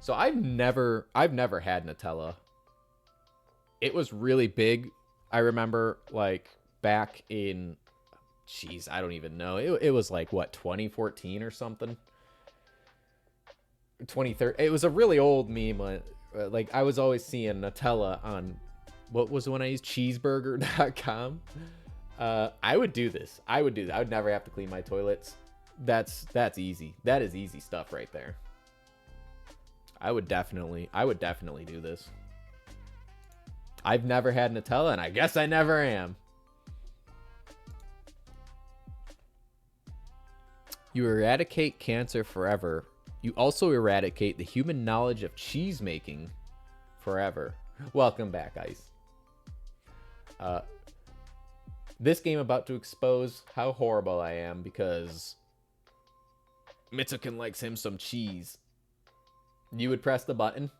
So I've never had Nutella. It was really big. I remember, like, back in, jeez, I don't even know. It was like, what, 2014 or something? 2013. It was a really old meme. Like, I was always seeing Nutella on, what was the one I used? Cheeseburger.com. I would do this. I would do that. I would never have to clean my toilets. That's easy. That is easy stuff right there. I would definitely do this. I've never had Nutella, and I guess I never am. You eradicate cancer forever. You also eradicate the human knowledge of cheese making forever. Welcome back, Ice. This game about to expose how horrible I am because Mitzoken likes him some cheese. You would press the button?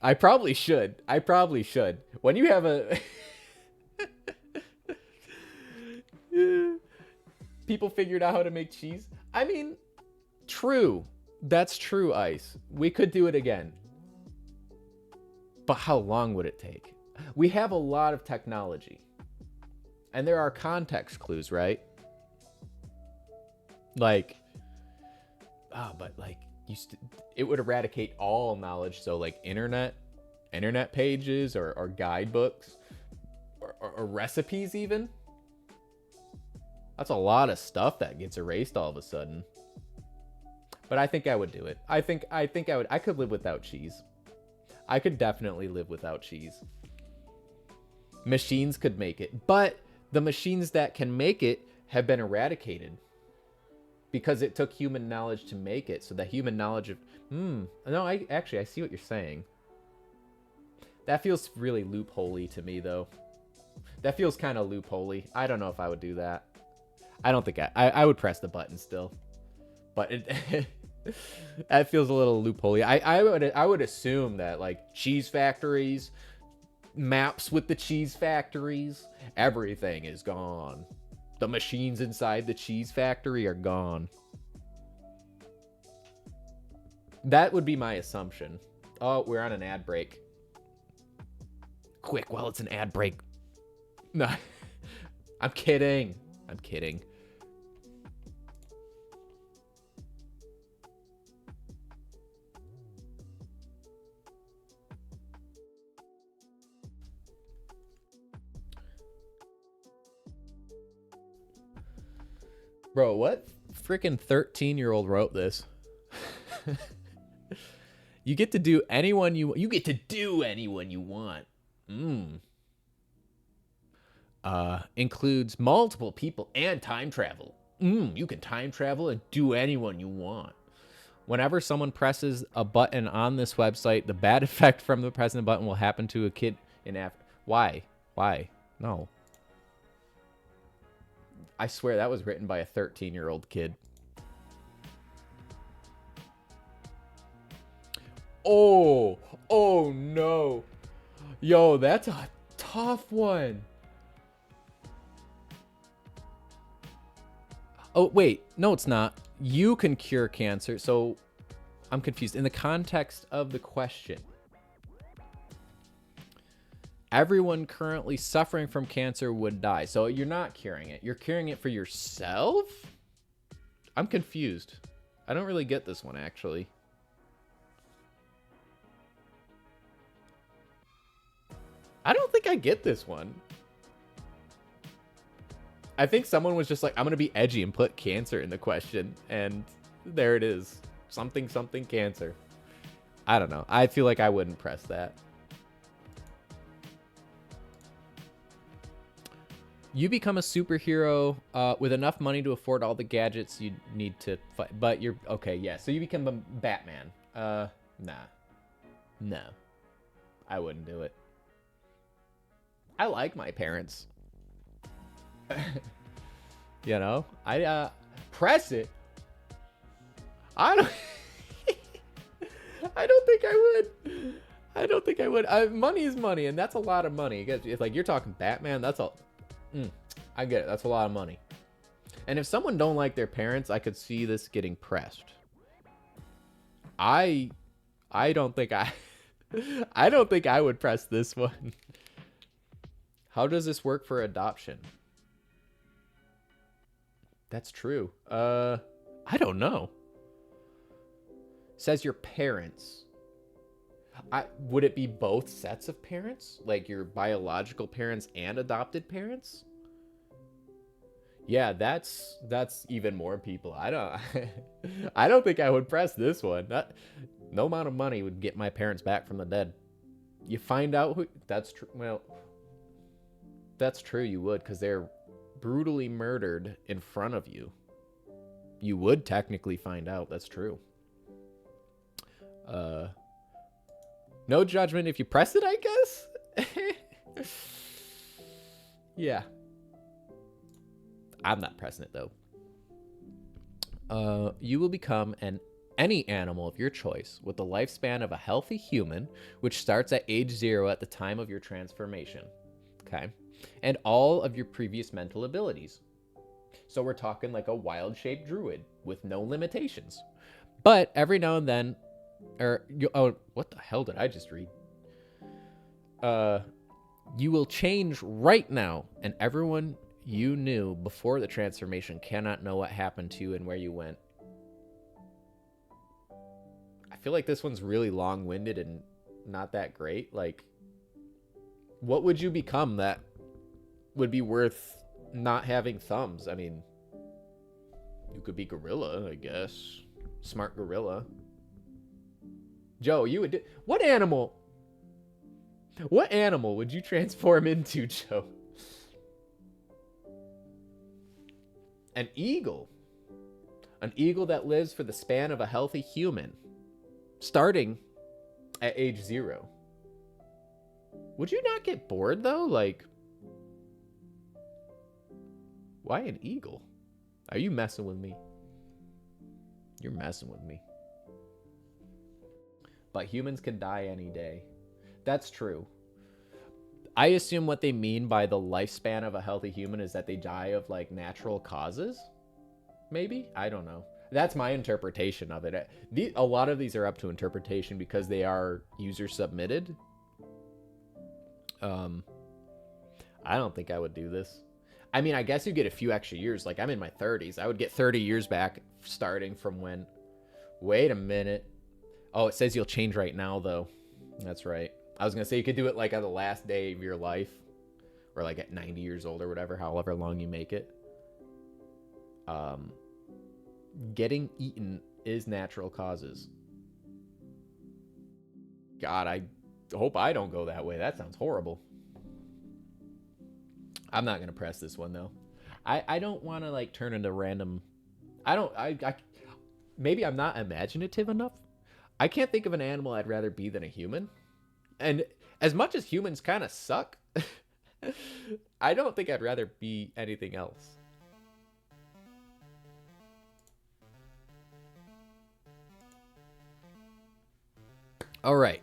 I probably should. When you have a... People figured out how to make cheese. I mean, true. That's true, Ice. We could do it again. But how long would it take? We have a lot of technology. And there are context clues, right? Like, but like, it would eradicate all knowledge. So like internet pages or guidebooks or recipes even. That's a lot of stuff that gets erased all of a sudden. But I think I would do it. I think I would. I could live without cheese. I could definitely live without cheese. Machines could make it, but the machines that can make it have been eradicated because it took human knowledge to make it. So the human knowledge of no, I see what you're saying. That feels really loopholey to me though. That feels kind of loopholey. I don't know if I would do that. I don't think I would press the button still, but it that feels a little loopholey. I would assume that like cheese factories, maps with the cheese factories, everything is gone. The machines inside the cheese factory are gone. That would be my assumption. Oh, we're on an ad break. Quick, while it's an ad break. No, I'm kidding. I'm kidding. Bro, what freaking 13-year-old wrote this? You get to do anyone you want. Includes multiple people and time travel. You can time travel and do anyone you want. Whenever someone presses a button on this website, the bad effect from the pressing the button will happen to a kid in Africa. Why? No. I swear that was written by a 13-year-old kid. Oh no. Yo, that's a tough one. Oh, wait. No, it's not. You can cure cancer. So I'm confused. In the context of the question, everyone currently suffering from cancer would die. So you're not curing it. You're curing it for yourself? I'm confused. I don't really get this one, actually. I don't think I get this one. I think someone was just like, I'm going to be edgy and put cancer in the question. And there it is. Something cancer. I don't know. I feel like I wouldn't press that. You become a superhero with enough money to afford all the gadgets you need to fight. But you're okay, yeah. So you become a Batman. Nah, no, I wouldn't do it. I like my parents. You know, I press it. I don't. I don't think I would. I don't think I would. Money is money, and that's a lot of money. If like you're talking Batman, that's all. I get it. That's a lot of money. And if someone don't like their parents, I could see this getting pressed. I don't think I. I don't think I would press this one. How does this work for adoption? That's true. I don't know. Says your parents. Would it be both sets of parents? Like your biological parents and adopted parents? Yeah, that's even more people. I don't think I would press this one. No amount of money would get my parents back from the dead. You find out who that's true. Well, that's true, you would, because they're brutally murdered in front of you. You would technically find out. That's true. No judgment if you press it, I guess. Yeah. I'm not pressing it though. You will become any animal of your choice with the lifespan of a healthy human, which starts at age 0 at the time of your transformation. Okay. And all of your previous mental abilities. So we're talking like a wild-shaped druid with no limitations. But every now and then, oh, what the hell did I just read? You will change right now, and everyone you knew before the transformation cannot know what happened to you and where you went. I feel like this one's really long-winded and not that great. Like, what would you become that would be worth not having thumbs? I mean, you could be gorilla, I guess. Smart gorilla. Joe, you would what animal would you transform into, Joe? An eagle. An eagle that lives for the span of a healthy human, starting at age 0. Would you not get bored though? Like, why an eagle? Are you messing with me? You're messing with me. But humans can die any day. That's true. I assume what they mean by the lifespan of a healthy human is that they die of like natural causes. Maybe? I don't know. That's my interpretation of it. A lot of these are up to interpretation because they are user submitted. I don't think I would do this. I mean, I guess you get a few extra years. Like, I'm in my 30s. I would get 30 years back starting from when... Wait a minute. Oh, it says you'll change right now, though. That's right. I was going to say you could do it, like, on the last day of your life. Or, like, at 90 years old or whatever, however long you make it. Getting eaten is natural causes. God, I hope I don't go that way. That sounds horrible. I'm not going to press this one, though. I don't want to, like, turn into random... Maybe I'm not imaginative enough. I can't think of an animal I'd rather be than a human. And as much as humans kind of suck, I don't think I'd rather be anything else. All right.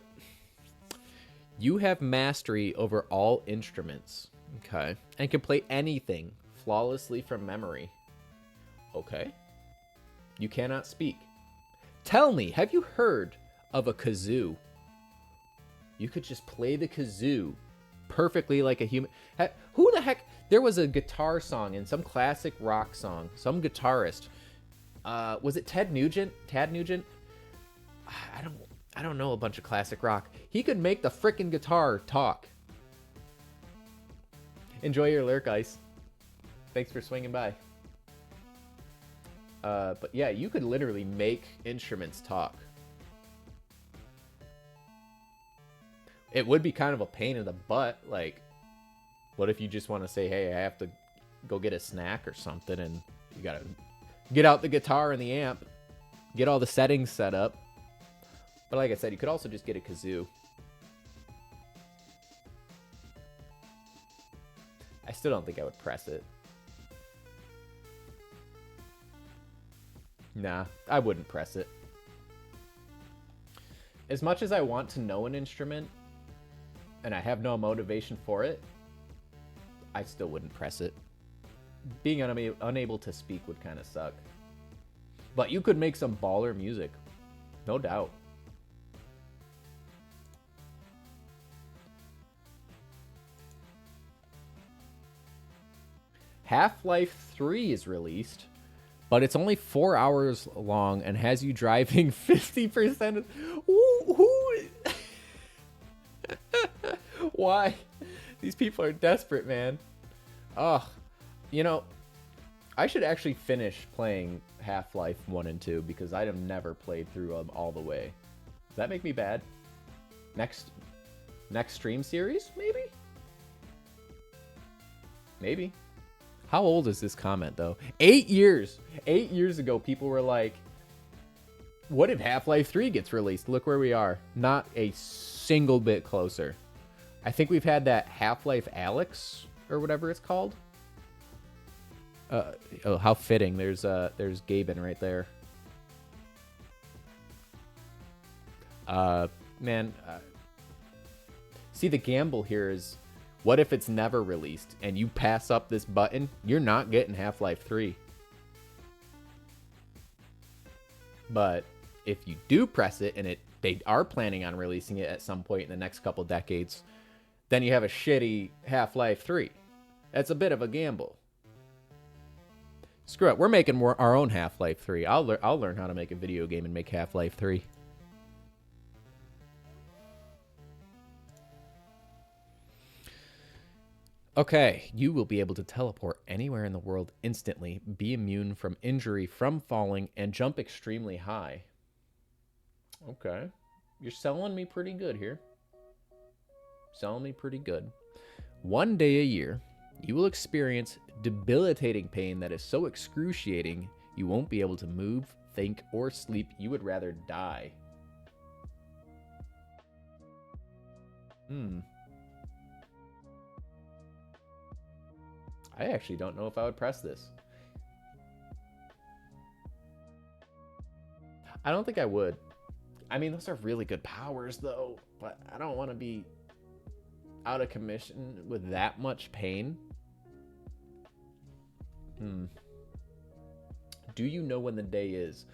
You have mastery over all instruments. Okay. And can play anything flawlessly from memory. Okay. You cannot speak. Tell me, have you heard of a kazoo? You could just play the kazoo perfectly like a human. Who the heck? There was a guitar song in some classic rock song. Some guitarist. Was it Ted Nugent? Tad Nugent? I don't know a bunch of classic rock. He could make the frickin' guitar talk. Enjoy your lurk, Ice. Thanks for swinging by. But yeah, you could literally make instruments talk. It would be kind of a pain in the butt. Like, what if you just want to say, hey, I have to go get a snack or something, and you gotta get out the guitar and the amp, get all the settings set up. But like I said, you could also just get a kazoo. I still don't think I would press it. Nah, I wouldn't press it. As much as I want to know an instrument, and I have no motivation for it, I still wouldn't press it. Being unable to speak would kind of suck. But you could make some baller music. No doubt. Half-Life 3 is released, but it's only 4 hours long and has you driving 50% of... Why? These people are desperate, man. Ugh. You know, I should actually finish playing Half-Life 1 and 2 because I have never played through them all the way. Does that make me bad? Next stream series, maybe? Maybe. How old is this comment, though? 8 years. 8 years ago, people were like, what if Half-Life 3 gets released? Look where we are. Not a single bit closer. I think we've had that Half-Life Alyx, or whatever it's called. Oh, how fitting. There's Gaben right there. Man. See, the gamble here is, what if it's never released and you pass up this button? You're not getting Half-Life 3. But if you do press it and they are planning on releasing it at some point in the next couple decades, then you have a shitty Half-Life 3. That's a bit of a gamble. Screw it. We're making our own Half-Life 3. I'll learn how to make a video game and make Half-Life 3. Okay, you will be able to teleport anywhere in the world instantly, be immune from injury from falling, and jump extremely high. Okay. You're selling me pretty good here. Selling me pretty good. 1 day a year, you will experience debilitating pain that is so excruciating you won't be able to move, think, or sleep. You would rather die. I actually don't know if I would press this. I don't think I would. I mean, those are really good powers, though. But I don't want to be out of commission with that much pain. Do you know when the day is?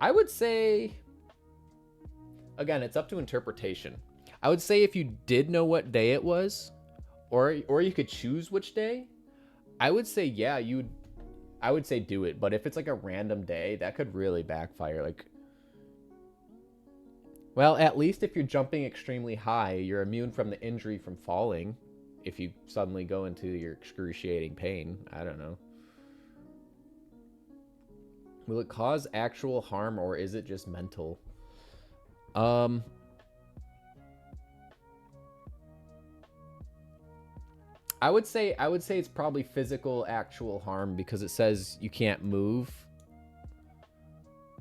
I would say... Again, it's up to interpretation. I would say if you did know what day it was, or you could choose which day, I would say, yeah, I would say do it. But if it's like a random day, that could really backfire. Like, well, at least if you're jumping extremely high, you're immune from the injury from falling. If you suddenly go into your excruciating pain, I don't know. Will it cause actual harm, or is it just mental? I would say it's probably physical actual harm because it says you can't move.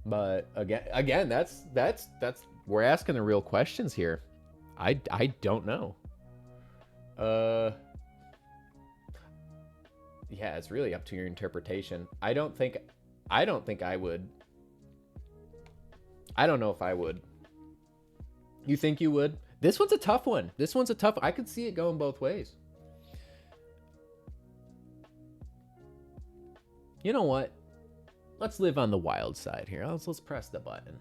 But again, that's we're asking the real questions here. I don't know. Yeah, it's really up to your interpretation. I don't think I would. I don't know if I would. You think you would? This one's a tough one. I could see it going both ways. You know what? Let's live on the wild side here. Let's press the button.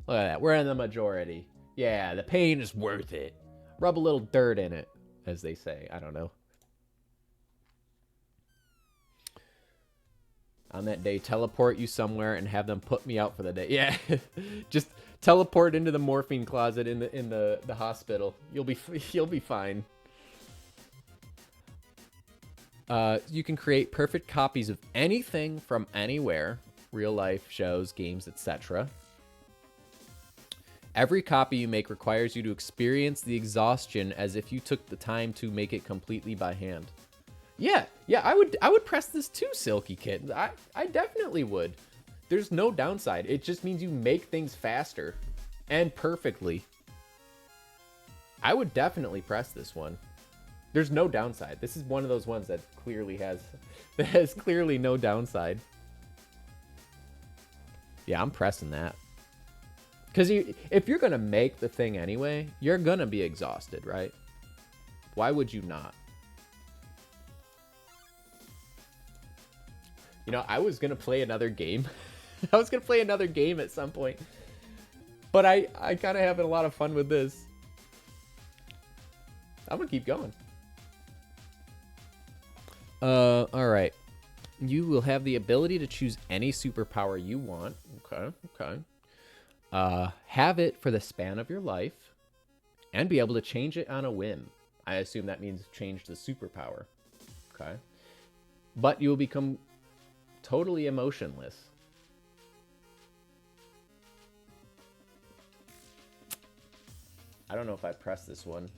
Look at that. We're in the majority. Yeah, the pain is worth it. Rub a little dirt in it, as they say. I don't know. On that day, teleport you somewhere and have them put me out for the day. Yeah, just teleport into the morphine closet in the hospital. You'll be fine. You can create perfect copies of anything from anywhere, real life shows, games, etc. Every copy you make requires you to experience the exhaustion as if you took the time to make it completely by hand. Yeah, I would press this too, Silky Kid. I definitely would. There's no downside. It just means you make things faster and perfectly. I would definitely press this one. There's no downside. This is one of those ones that has clearly no downside. Yeah, I'm pressing that. Because if you're going to make the thing anyway, you're going to be exhausted, right? Why would you not? You know, I was going to play another game. I was going to play another game at some point. But I kind of having a lot of fun with this. I'm going to keep going. Alright. You will have the ability to choose any superpower you want. Okay. Have it for the span of your life. And be able to change it on a whim. I assume that means change the superpower. Okay. But you will become totally emotionless. I don't know if I press this one.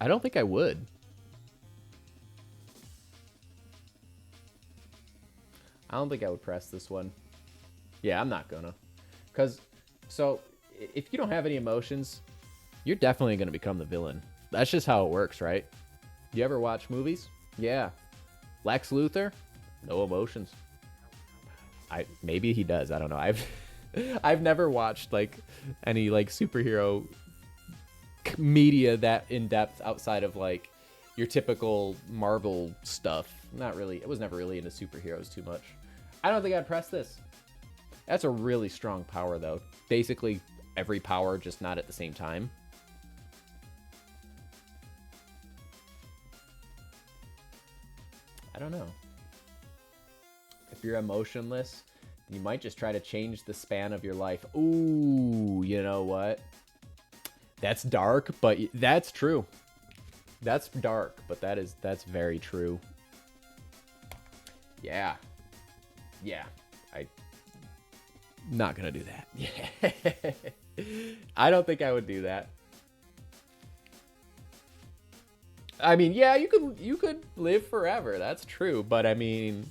I don't think I would. I don't think I would press this one. Yeah, I'm not gonna. So, if you don't have any emotions, you're definitely gonna become the villain. That's just how it works, right? You ever watch movies? Yeah. Lex Luthor? No emotions. Maybe he does. I don't know. I've never watched like any like superhero media that in depth outside of like your typical Marvel stuff. Not really. I was never really into superheroes too much. I don't think I'd press this. That's a really strong power though. Basically every power, just not at the same time. I don't know. If you're emotionless, you might just try to change the span of your life. Ooh, you know what? That's dark, but that's true. That's dark, but that's very true. Yeah. Yeah. I'm not gonna do that. Yeah. I don't think I would do that. I mean, yeah, you could live forever. That's true, but I mean,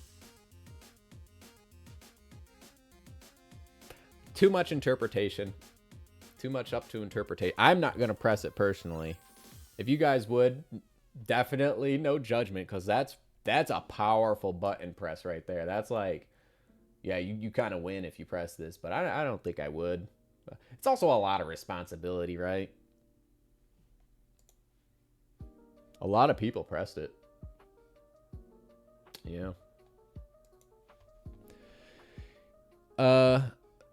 too much interpretation. Too much up to interpretate. I'm not gonna press it personally. If you guys would, definitely no judgment, because that's a powerful button press right there. That's like, yeah, you kind of win if you press this, but I don't think I would. It's also a lot of responsibility, right? A lot of people pressed it. Yeah.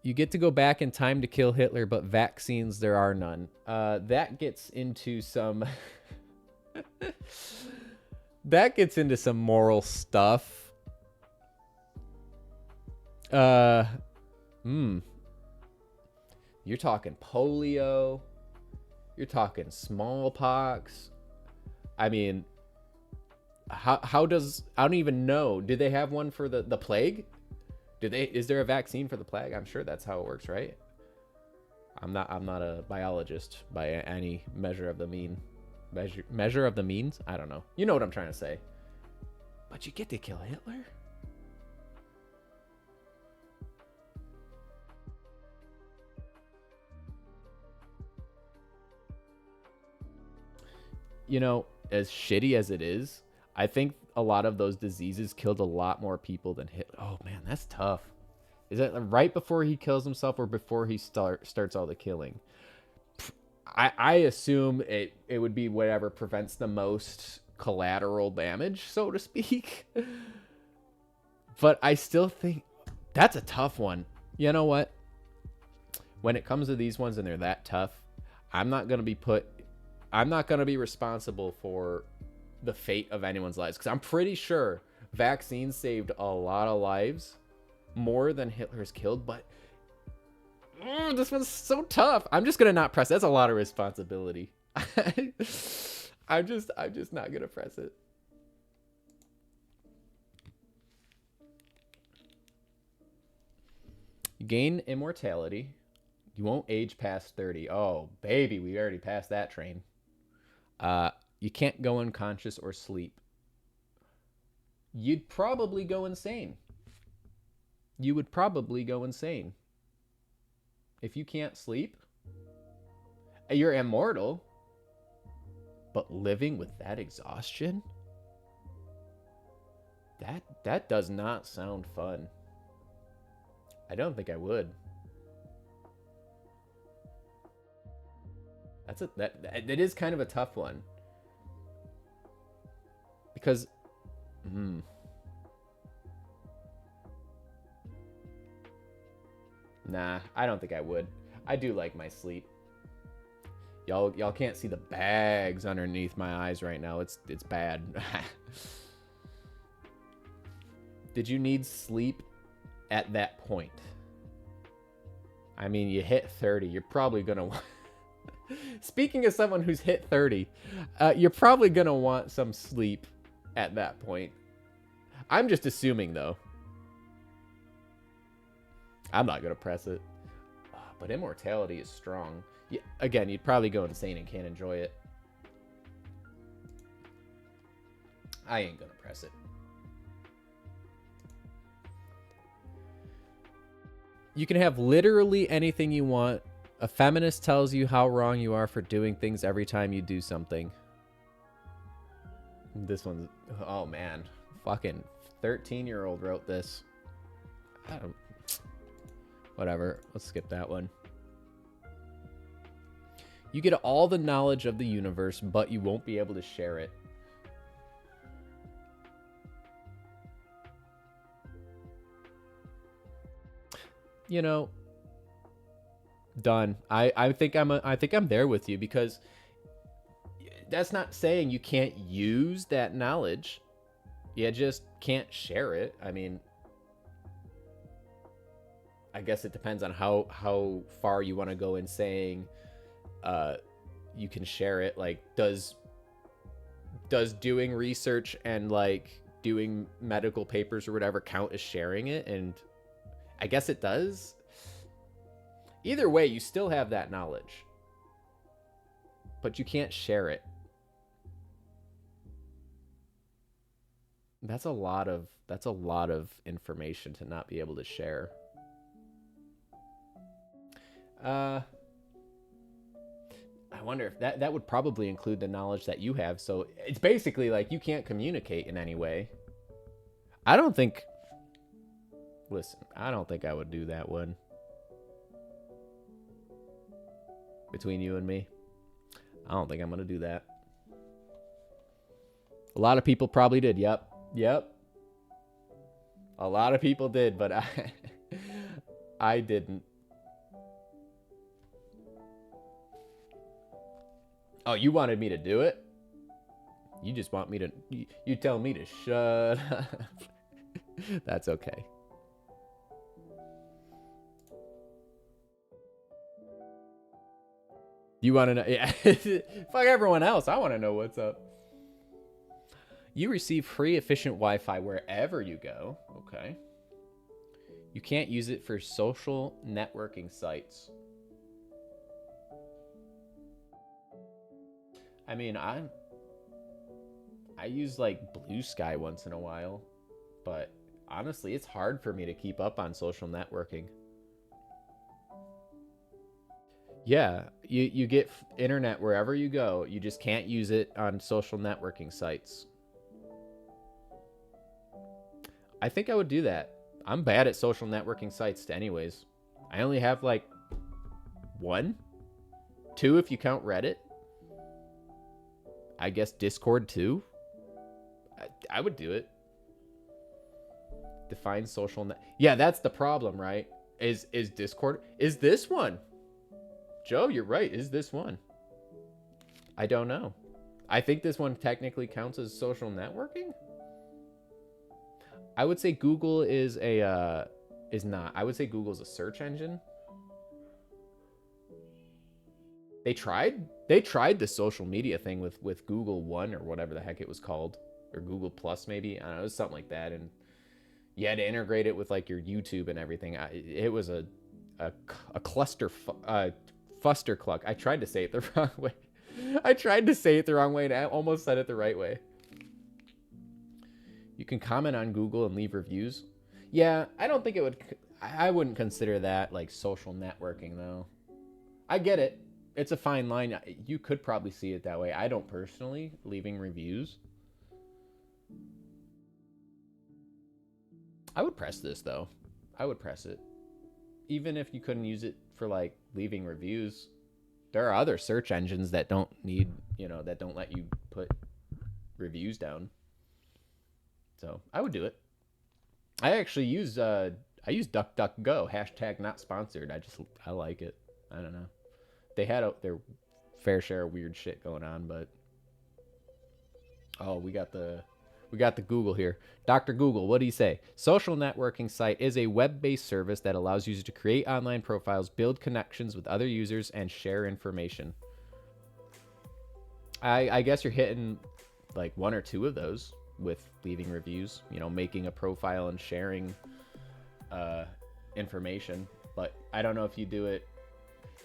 You get to go back in time to kill Hitler, but vaccines, there are none. That gets into some... that gets into some moral stuff. You're talking polio. You're talking smallpox. I mean, how does... I don't even know. Did they have one for the plague? Is there a vaccine for the plague? I'm sure that's how it works, right? I'm not a biologist by any measure of the measure of the means. I don't know. You know what I'm trying to say. But you get to kill Hitler? You know, as shitty as it is, I think a lot of those diseases killed a lot more people than Hitler. Oh man, that's tough. Is that right before he kills himself or before he starts all the killing? I assume it would be whatever prevents the most collateral damage, so to speak. But I still think that's a tough one. You know what? When it comes to these ones and they're that tough, I'm not going to be responsible for the fate of anyone's lives, because I'm pretty sure vaccines saved a lot of lives, more than Hitler's killed. But this one's so tough. I'm just gonna not press. That's a lot of responsibility. I'm just not gonna press it. You gain immortality. You won't age past 30. Oh, baby, we already passed that train. You can't go unconscious or sleep. You'd probably go insane. You would probably go insane. If you can't sleep, you're immortal. But living with that exhaustion? That does not sound fun. I don't think I would. That is kind of a tough one. Because nah, I don't think I would. I do like my sleep. Y'all can't see the bags underneath my eyes right now. It's bad. Did you need sleep at that point? I mean, you hit 30. You're probably gonna want... Speaking of someone who's hit 30, you're probably gonna want some sleep at that point. I'm just assuming, though. I'm not gonna press it. But immortality is strong. Yeah, again, you'd probably go insane and can't enjoy it. I ain't gonna press it. You can have literally anything you want. A feminist tells you how wrong you are for doing things every time you do something. This one's... Oh, man. Fucking 13-year-old wrote this. I don't... Whatever. Let's skip that one. You get all the knowledge of the universe, but you won't be able to share it. You know, done. I think I'm there with you, because that's not saying you can't use that knowledge. You just can't share it. I mean, I guess it depends on how far you want to go in saying you can share it. Like, does doing research and like doing medical papers or whatever count as sharing it? And I guess it does. Either way, you still have that knowledge, but you can't share it. That's a lot of information to not be able to share. I wonder if that would probably include the knowledge that you have. So it's basically like you can't communicate in any way. I don't think... Listen, I don't think I would do that one. Between you and me, I don't think I'm going to do that. A lot of people probably did. Yep. A lot of people did, but I didn't. Oh, you wanted me to do it? You just want me to... You tell me to shut up. That's okay. You want to know? Yeah. Fuck everyone else. I want to know what's up. You receive free efficient Wi-Fi wherever you go. Okay. You can't use it for social networking sites. I mean, I use like Blue Sky once in a while, but honestly, it's hard for me to keep up on social networking. Yeah, you get internet wherever you go. You just can't use it on social networking sites. I think I would do that. I'm bad at social networking sites anyways. I only have like 1, 2 if you count Reddit. I guess Discord too. I would do it. Define social net. Yeah, that's the problem, right? Is Discord? Is this one? Joe, you're right. Is this one? I don't know. I think this one technically counts as social networking. I would say Google is not. I would say Google's a search engine. They tried the social media thing with Google One or whatever the heck it was called, or Google Plus maybe. I don't know, it was something like that, and You had to integrate it with like your YouTube and everything. It was a cluster fustercluck. I tried to say it the wrong way. I tried to say it the wrong way and I almost said it the right way. You can comment on Google and leave reviews. Yeah, I don't think it would. I wouldn't consider that like social networking though. I get it. It's a fine line. You could probably see it that way. I don't personally, leaving reviews. I would press this though. I would press it. Even if you couldn't use it for like leaving reviews, there are other search engines that don't need, that don't let you put reviews down. So I would do it. I actually use DuckDuckGo, hashtag not sponsored. I like it. I don't know. They had their fair share of weird shit going on, but we got the Google here. Dr. Google, what do you say? Social networking site is a web-based service that allows users to create online profiles, build connections with other users, and share information. I guess you're hitting like one or two of those with leaving reviews, making a profile and sharing information. But I don't know if you do it.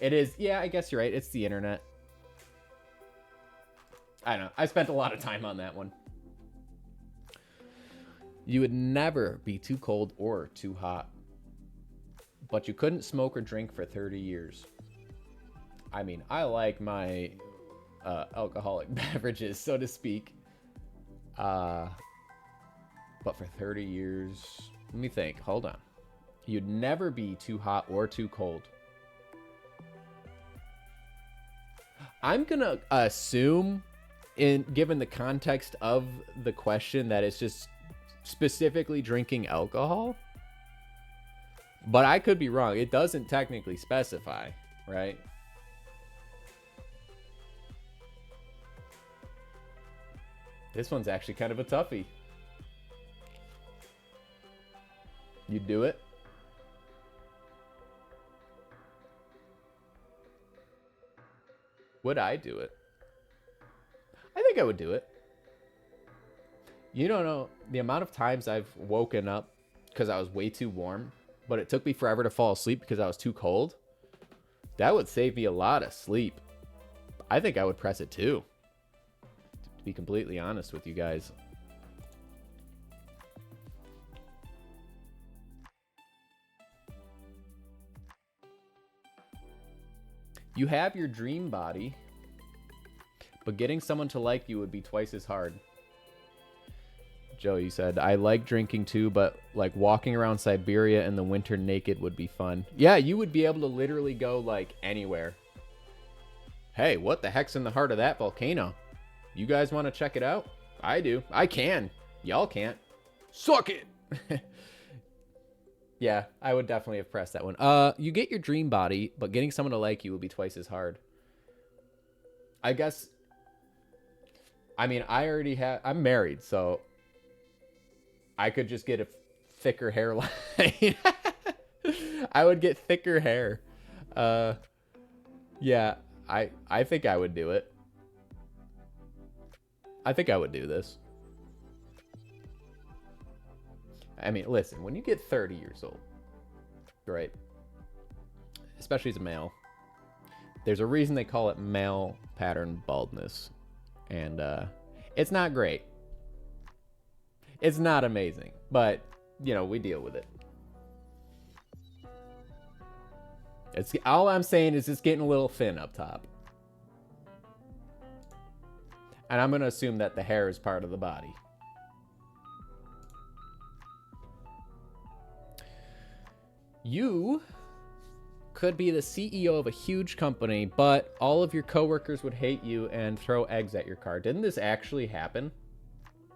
It is, yeah, I guess you're right. It's the internet. I don't know. I spent a lot of time on that one. You would never be too cold or too hot. But you couldn't smoke or drink for 30 years. I mean, I like my alcoholic beverages, so to speak. But for 30 years, let me think. Hold on. You'd never be too hot or too cold. I'm going to assume, given the context of the question, that it's just specifically drinking alcohol. But I could be wrong. It doesn't technically specify, right? This one's actually kind of a toughie. You do it? Would I do it? I think I would do it. You don't know the amount of times I've woken up because I was way too warm, but it took me forever to fall asleep because I was too cold. That would save me a lot of sleep. I think I would press it too, to be completely honest with you guys. You have your dream body, but getting someone to like you would be twice as hard. Joe, you said, I like drinking too, but like walking around Siberia in the winter naked would be fun. Yeah, you would be able to literally go like anywhere. Hey, what the heck's in the heart of that volcano? You guys want to check it out? I do. I can. Y'all can't. Suck it! Yeah, I would definitely have pressed that one. You get your dream body, but getting someone to like you would be twice as hard. I guess... I mean, I'm married, so... I could just get a thicker hairline. I would get thicker hair. Yeah, I think I would do it. I think I would do this. I mean, listen, when you get 30 years old, right? Especially as a male, there's a reason they call it male pattern baldness. And it's not great. It's not amazing, but, we deal with it. All I'm saying is it's getting a little thin up top. And I'm going to assume that the hair is part of the body. You could be the CEO of a huge company, but all of your coworkers would hate you and throw eggs at your car. Didn't this actually happen?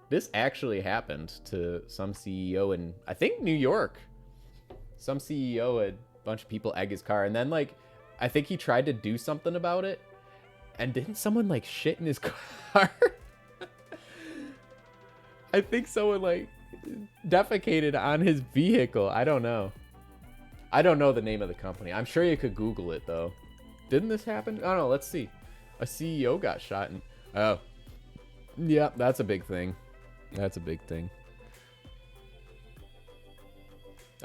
This actually happened to some CEO in, I think, New York. Some CEO had a bunch of people egg his car, and then, I think he tried to do something about it, and didn't someone, shit in his car? I think someone, defecated on his vehicle. I don't know. I don't know the name of the company. I'm sure you could Google it, though. Didn't this happen? I don't know. Let's see. A CEO got shot in... Oh. Yeah, that's a big thing. That's a big thing.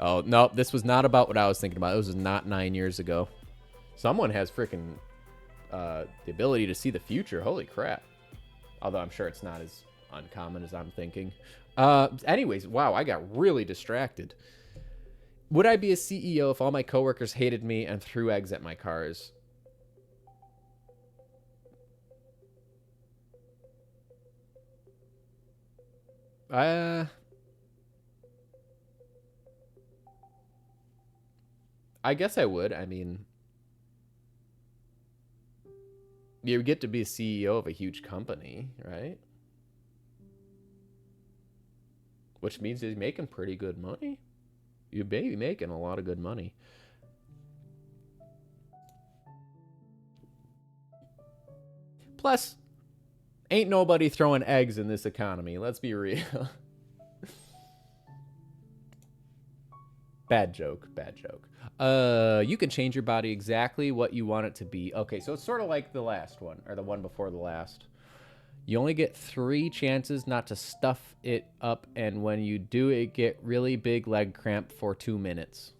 Oh, no, this was not about what I was thinking about. It was not 9 years ago. Someone has freaking the ability to see the future. Holy crap. Although I'm sure it's not as uncommon as I'm thinking. Anyways, wow, I got really distracted. Would I be a CEO if all my coworkers hated me and threw eggs at my cars? I guess I would. I mean, you get to be a CEO of a huge company, right? Which means he's making pretty good money. You may be making a lot of good money. Plus, ain't nobody throwing eggs in this economy. Let's be real. Bad joke. Bad joke. You can change your body exactly what you want it to be. Okay, so it's sort of like the last one, or the one before the last. You only get 3 chances not to stuff it up, and when you do, it get really big leg cramp for 2 minutes.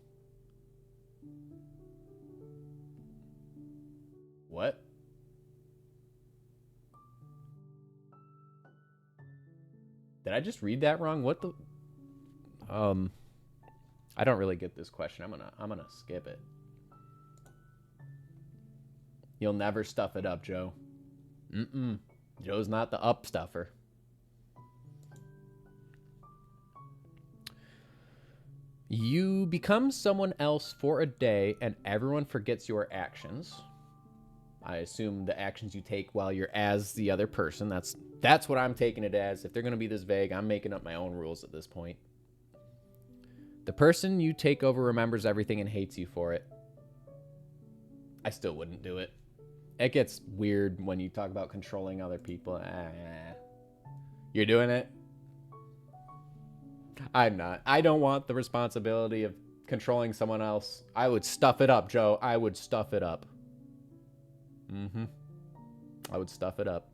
What? Did I just read that wrong? What the? I don't really get this question. I'm gonna skip it. You'll never stuff it up, Joe. Mm-mm. Joe's not the up stuffer. You become someone else for a day and everyone forgets your actions. I assume the actions you take while you're as the other person. That's what I'm taking it as. If they're going to be this vague, I'm making up my own rules at this point. The person you take over remembers everything and hates you for it. I still wouldn't do it. It gets weird when you talk about controlling other people. You're doing it? I'm not. I don't want the responsibility of controlling someone else. I would stuff it up, Joe. I would stuff it up. I would stuff it up.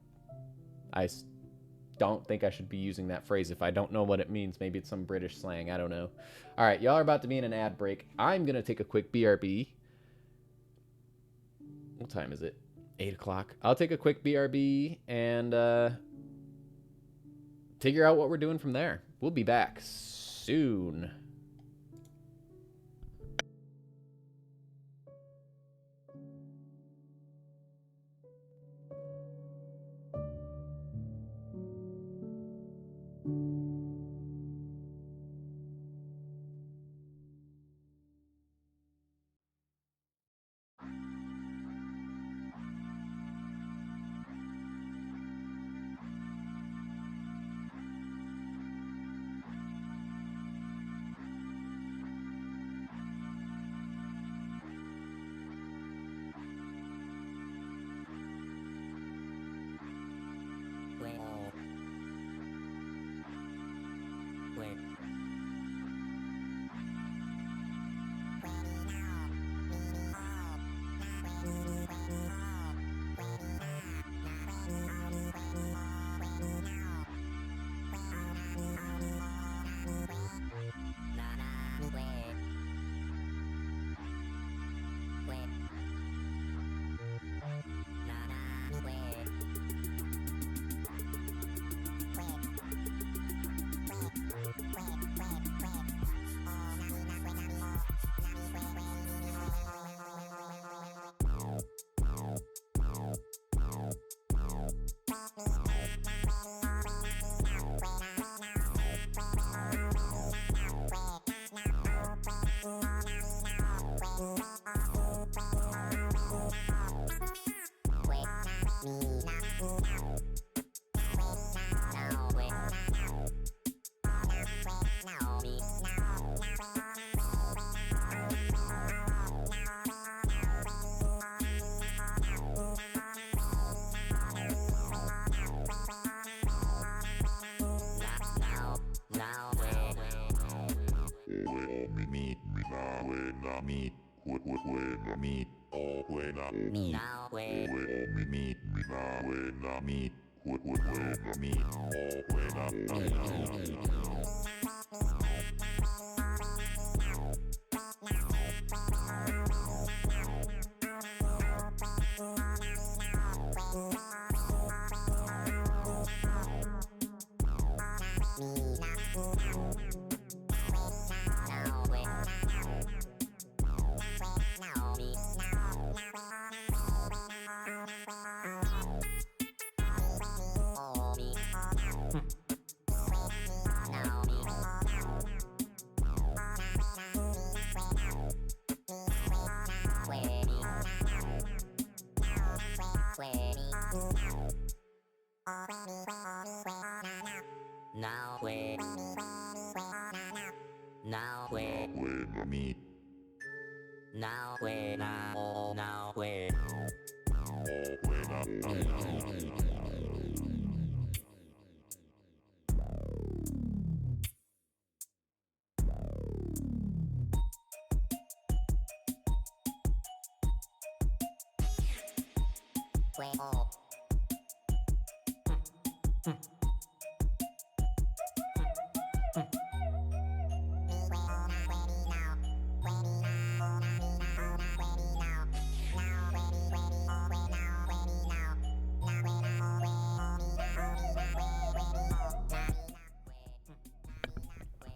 I don't think I should be using that phrase if I don't know what it means. Maybe it's some British slang. I don't know. All right, y'all are about to be in an ad break. I'm going to take a quick BRB. What time is it? 8 o'clock. I'll take a quick BRB and figure out what we're doing from there. We'll be back soon.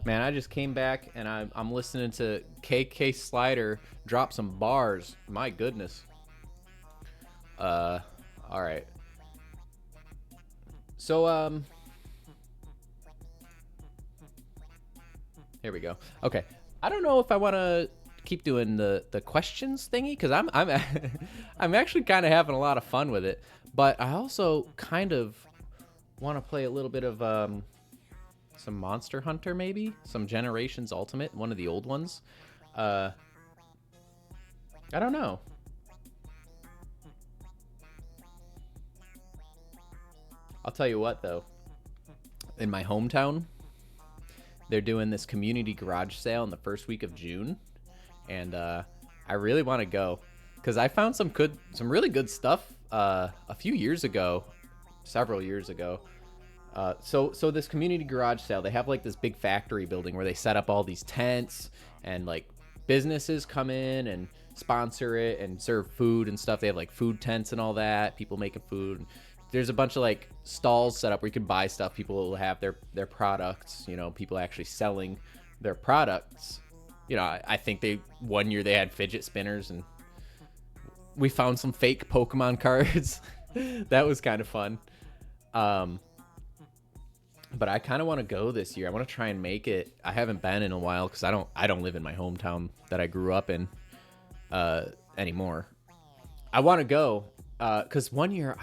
Man, I just came back and I'm listening to KK Slider drop some bars. My goodness. All right. So here we go. Okay. I don't know if I want to keep doing the questions thingy because I'm I'm actually kind of having a lot of fun with it, but I also kind of want to play a little bit of some Monster Hunter, maybe some Generations Ultimate, one of the old ones. I don't know. I'll tell you what though, in my hometown they're doing this community garage sale in the first week of June, and I really want to go because I found some really good stuff a few years ago, several years ago. So this community garage sale, they have like this big factory building where they set up all these tents and like businesses come in and sponsor it and serve food and stuff. They have like food tents and all that, people making food. There's a bunch of like stalls set up where you can buy stuff. People will have their products, you know, people actually selling their products. You know, I think one year they had fidget spinners and we found some fake Pokemon cards. That was kind of fun. But I kind of want to go this year. I want to try and make it. I haven't been in a while because I don't live in my hometown that I grew up in anymore. I want to go because one year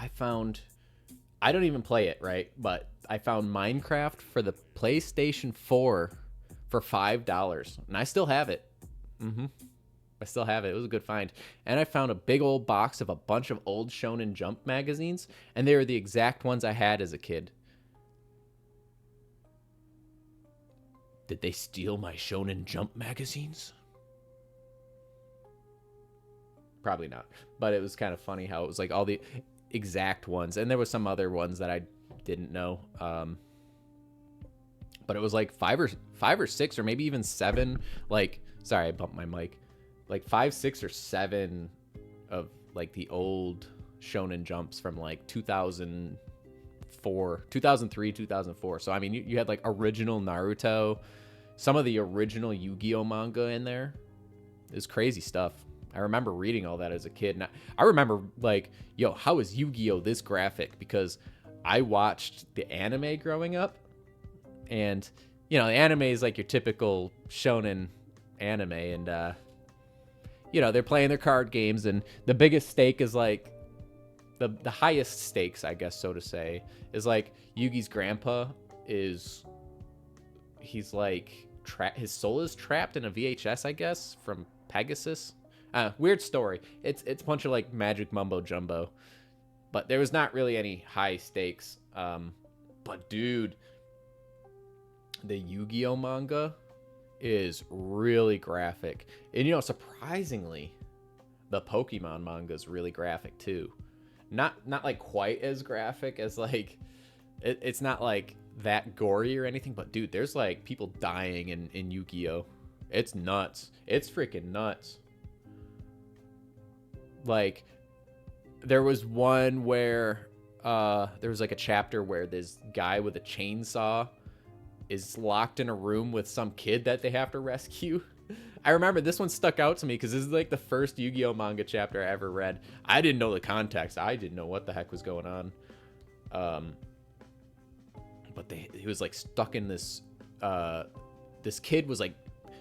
I don't even play it, right? But I found Minecraft for the PlayStation 4 for $5, and I still have it. I still have it. It was a good find. And I found a big old box of a bunch of old Shonen Jump magazines, and they were the exact ones I had as a kid. Did they steal my Shonen Jump magazines? Probably not. But it was kind of funny how it was like all the exact ones. And there was some other ones that I didn't know. But it was like five or six or maybe even seven. Like, sorry, I bumped my mic. Like 5, 6, or 7 of like the old Shonen Jumps from like 2003, 2004. So I mean, you had like original Naruto, some of the original Yu-Gi-Oh manga in there. It was crazy stuff. I remember reading all that as a kid. And I remember like, yo, how is Yu-Gi-Oh this graphic? Because I watched the anime growing up, and you know, the anime is like your typical shonen anime, and you know, they're playing their card games, and the biggest stake is like the highest stakes, I guess, so to say, is like Yugi's grandpa he's like his soul is trapped in a VHS, I guess, from Pegasus. Weird story. It's a bunch of like magic mumbo jumbo, but there was not really any high stakes. But dude, the Yu-Gi-Oh manga is really graphic, and you know, surprisingly, the Pokemon manga is really graphic too. Not like quite as graphic as like it's not like that gory or anything, but dude, there's like people dying in Yu-Gi-Oh. It's nuts. It's freaking nuts. Like there was one where there was like a chapter where this guy with a chainsaw is locked in a room with some kid that they have to rescue. I remember this one stuck out to me because this is like the first Yu-Gi-Oh manga chapter I ever read. I didn't know the context. I didn't know what the heck was going on. But he was like stuck in this. This kid was like,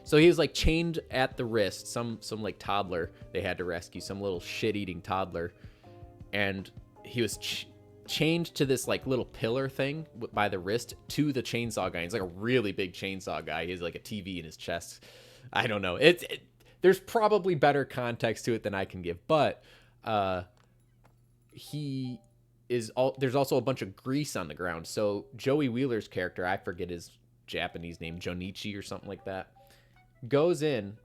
so he was like chained at the wrist. Some like toddler they had to rescue, some little shit-eating toddler, and he was chained to this like little pillar thing by the wrist to the chainsaw guy. He's like a really big chainsaw guy. He has like a TV in his chest. I don't know. There's probably better context to it than I can give, but there's also a bunch of grease on the ground. So Joey Wheeler's character, I forget his Japanese name, Jonichi or something like that, goes in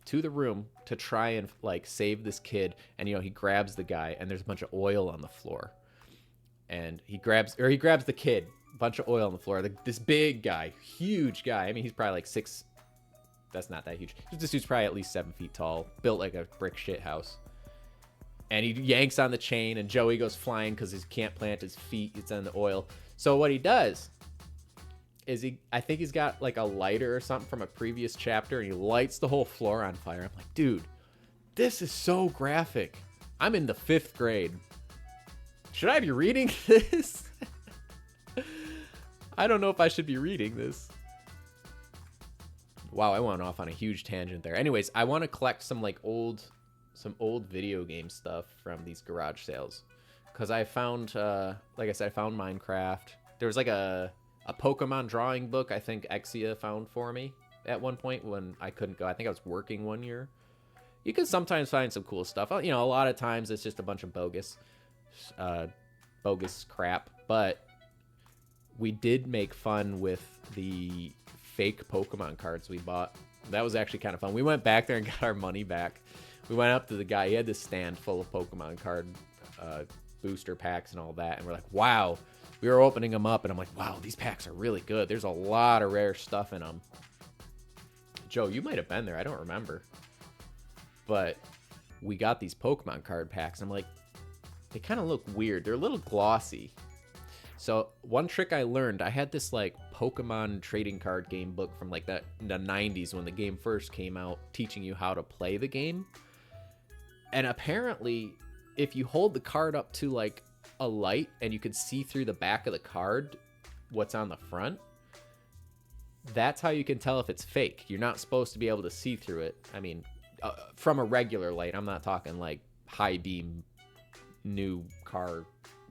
to the room to try and like save this kid, and he grabs the guy, and there's a bunch of oil on the floor, and he grabs the kid, a bunch of oil on the floor. This big guy, huge guy. I mean, he's probably like six. That's not that huge. This dude's probably at least 7 feet tall, built like a brick shit house. And he yanks on the chain, and Joey goes flying because he can't plant his feet. It's on the oil. So what he does is I think he's got like a lighter or something from a previous chapter, and he lights the whole floor on fire. I'm like, dude, this is so graphic. I'm in the 5th grade. Should I be reading this? I don't know if I should be reading this. Wow, I went off on a huge tangent there. Anyways, I want to collect some old video game stuff from these garage sales, because I found, like I said, I found Minecraft. There was like a Pokemon drawing book I think Exia found for me at one point when I couldn't go. I think I was working one year. You can sometimes find some cool stuff. A lot of times it's just a bunch of bogus crap. But we did make fun with the fake Pokemon cards we bought. That was actually kind of fun. We went back there and got our money back. We went up to the guy. He had this stand full of Pokemon card booster packs and all that. And we're like, wow. We were opening them up, and I'm like, wow, these packs are really good. There's a lot of rare stuff in them. Joe, you might have been there. I don't remember. But we got these Pokemon card packs, and I'm like, they kind of look weird. They're a little glossy. So one trick I learned, I had this like Pokemon trading card game book from like the 90s when the game first came out, teaching you how to play the game. And apparently, if you hold the card up to like a light and you can see through the back of the card what's on the front, that's how you can tell if it's fake. You're not supposed to be able to see through it. I mean, from a regular light. I'm not talking like high beam new car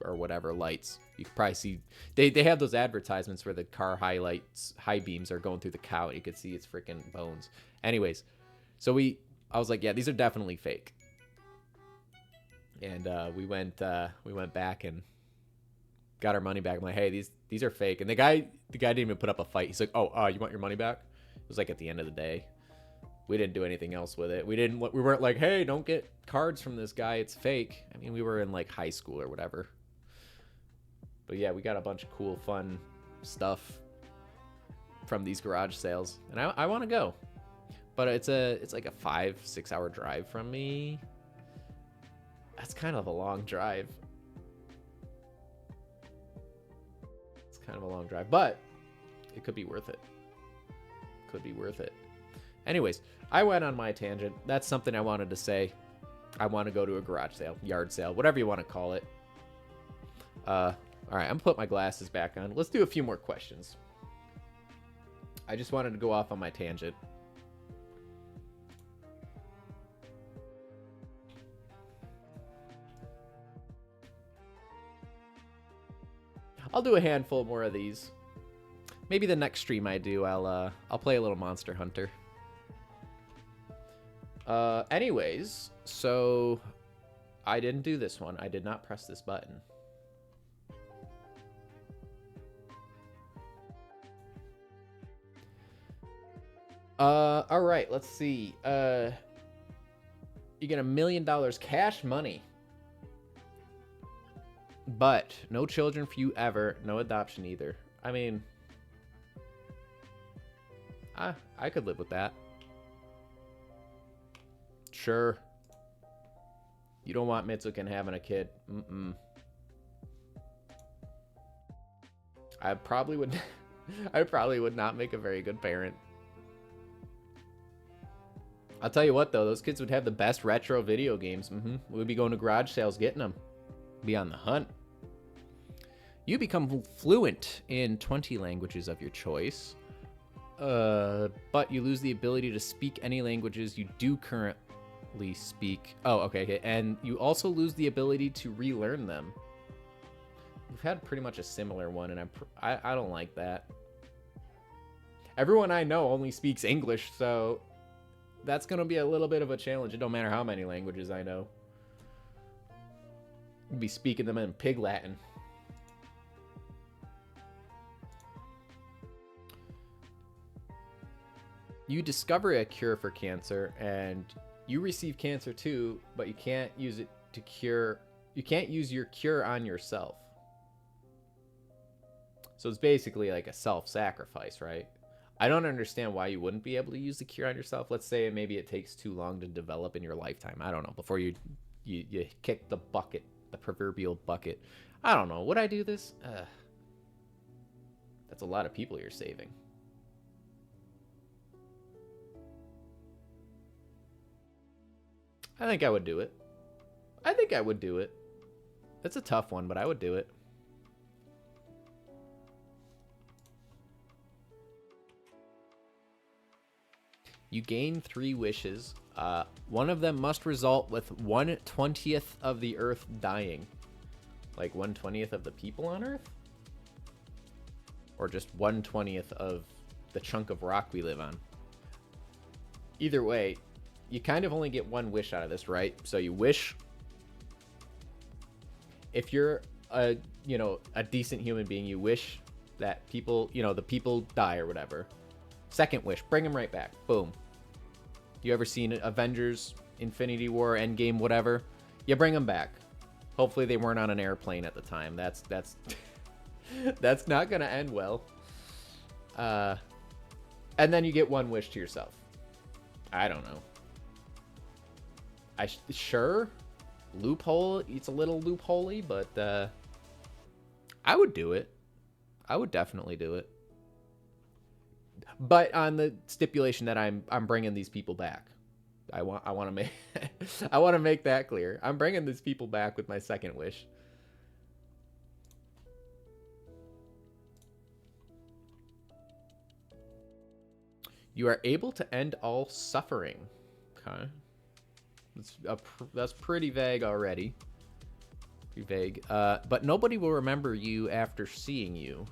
or whatever lights. You can probably see they have those advertisements where the car highlights, high beams are going through the cow and you could see its freaking bones. Anyways, so I was like, yeah, these are definitely fake. And we went back and got our money back. I'm like, hey, these are fake. And the guy didn't even put up a fight. He's like, oh, you want your money back? It was like at the end of the day. We didn't do anything else with it. We weren't like, hey, don't get cards from this guy. It's fake. I mean, we were in like high school or whatever. But yeah, we got a bunch of cool, fun stuff from these garage sales. And I want to go. But it's like a 5-6 hour drive from me. That's kind of a long drive. It's kind of a long drive, but it could be worth it. Could be worth it. Anyways, I went on my tangent. That's something I wanted to say. I want to go to a garage sale, yard sale, whatever you want to call it. All right, I'm gonna put my glasses back on. Let's do a few more questions. I just wanted to go off on my tangent. I'll do a handful more of these. Maybe the next stream I do, I'll play a little Monster Hunter. Anyways, so I didn't do this one. I did not press this button. All right, let's see. You get $1 million cash money. But no children for you ever. No adoption either. I mean, I could live with that. Sure. You don't want Mitzoken having a kid. I probably would. I probably would not make a very good parent. I'll tell you what, though. Those kids would have the best retro video games. We'd be going to garage sales getting them. Be on the hunt. You become fluent in 20 languages of your choice. But you lose the ability to speak any languages you do currently speak. Oh, okay. And you also lose the ability to relearn them. We've had pretty much a similar one, and I don't like that. Everyone I know only speaks English, so that's going to be a little bit of a challenge. It don't matter how many languages I know. I'd be speaking them in Pig Latin. You discover a cure for cancer, and you receive cancer too, but you can't use it to cure. You can't use your cure on yourself. So it's basically like a self-sacrifice, right? I don't understand why you wouldn't be able to use the cure on yourself. Let's say maybe it takes too long to develop in your lifetime. I don't know. Before you kick the bucket, the proverbial bucket. I don't know. Would I do this? That's a lot of people you're saving. I think I would do it. I think I would do it. It's a tough one, but I would do it. You gain 3 wishes. One of them must result with 1/20th of the Earth dying. Like 1/20th of the people on Earth? Or just 1/20th of the chunk of rock we live on? Either way, you kind of only get one wish out of this, right? So you wish, if you're a decent human being, you wish that people, the people die or whatever. Second wish, bring them right back. Boom. You ever seen Avengers, Infinity War, Endgame, whatever? You bring them back. Hopefully they weren't on an airplane at the time. That's that's not gonna end well. And then you get one wish to yourself. I don't know. Sure, loophole. It's a little loopholey, but I would do it. I would definitely do it. But on the stipulation that I'm bringing these people back. I want to make I want to make that clear. I'm bringing these people back with my second wish. You are able to end all suffering. Okay. That's pretty vague already. Pretty vague. But nobody will remember you after seeing you.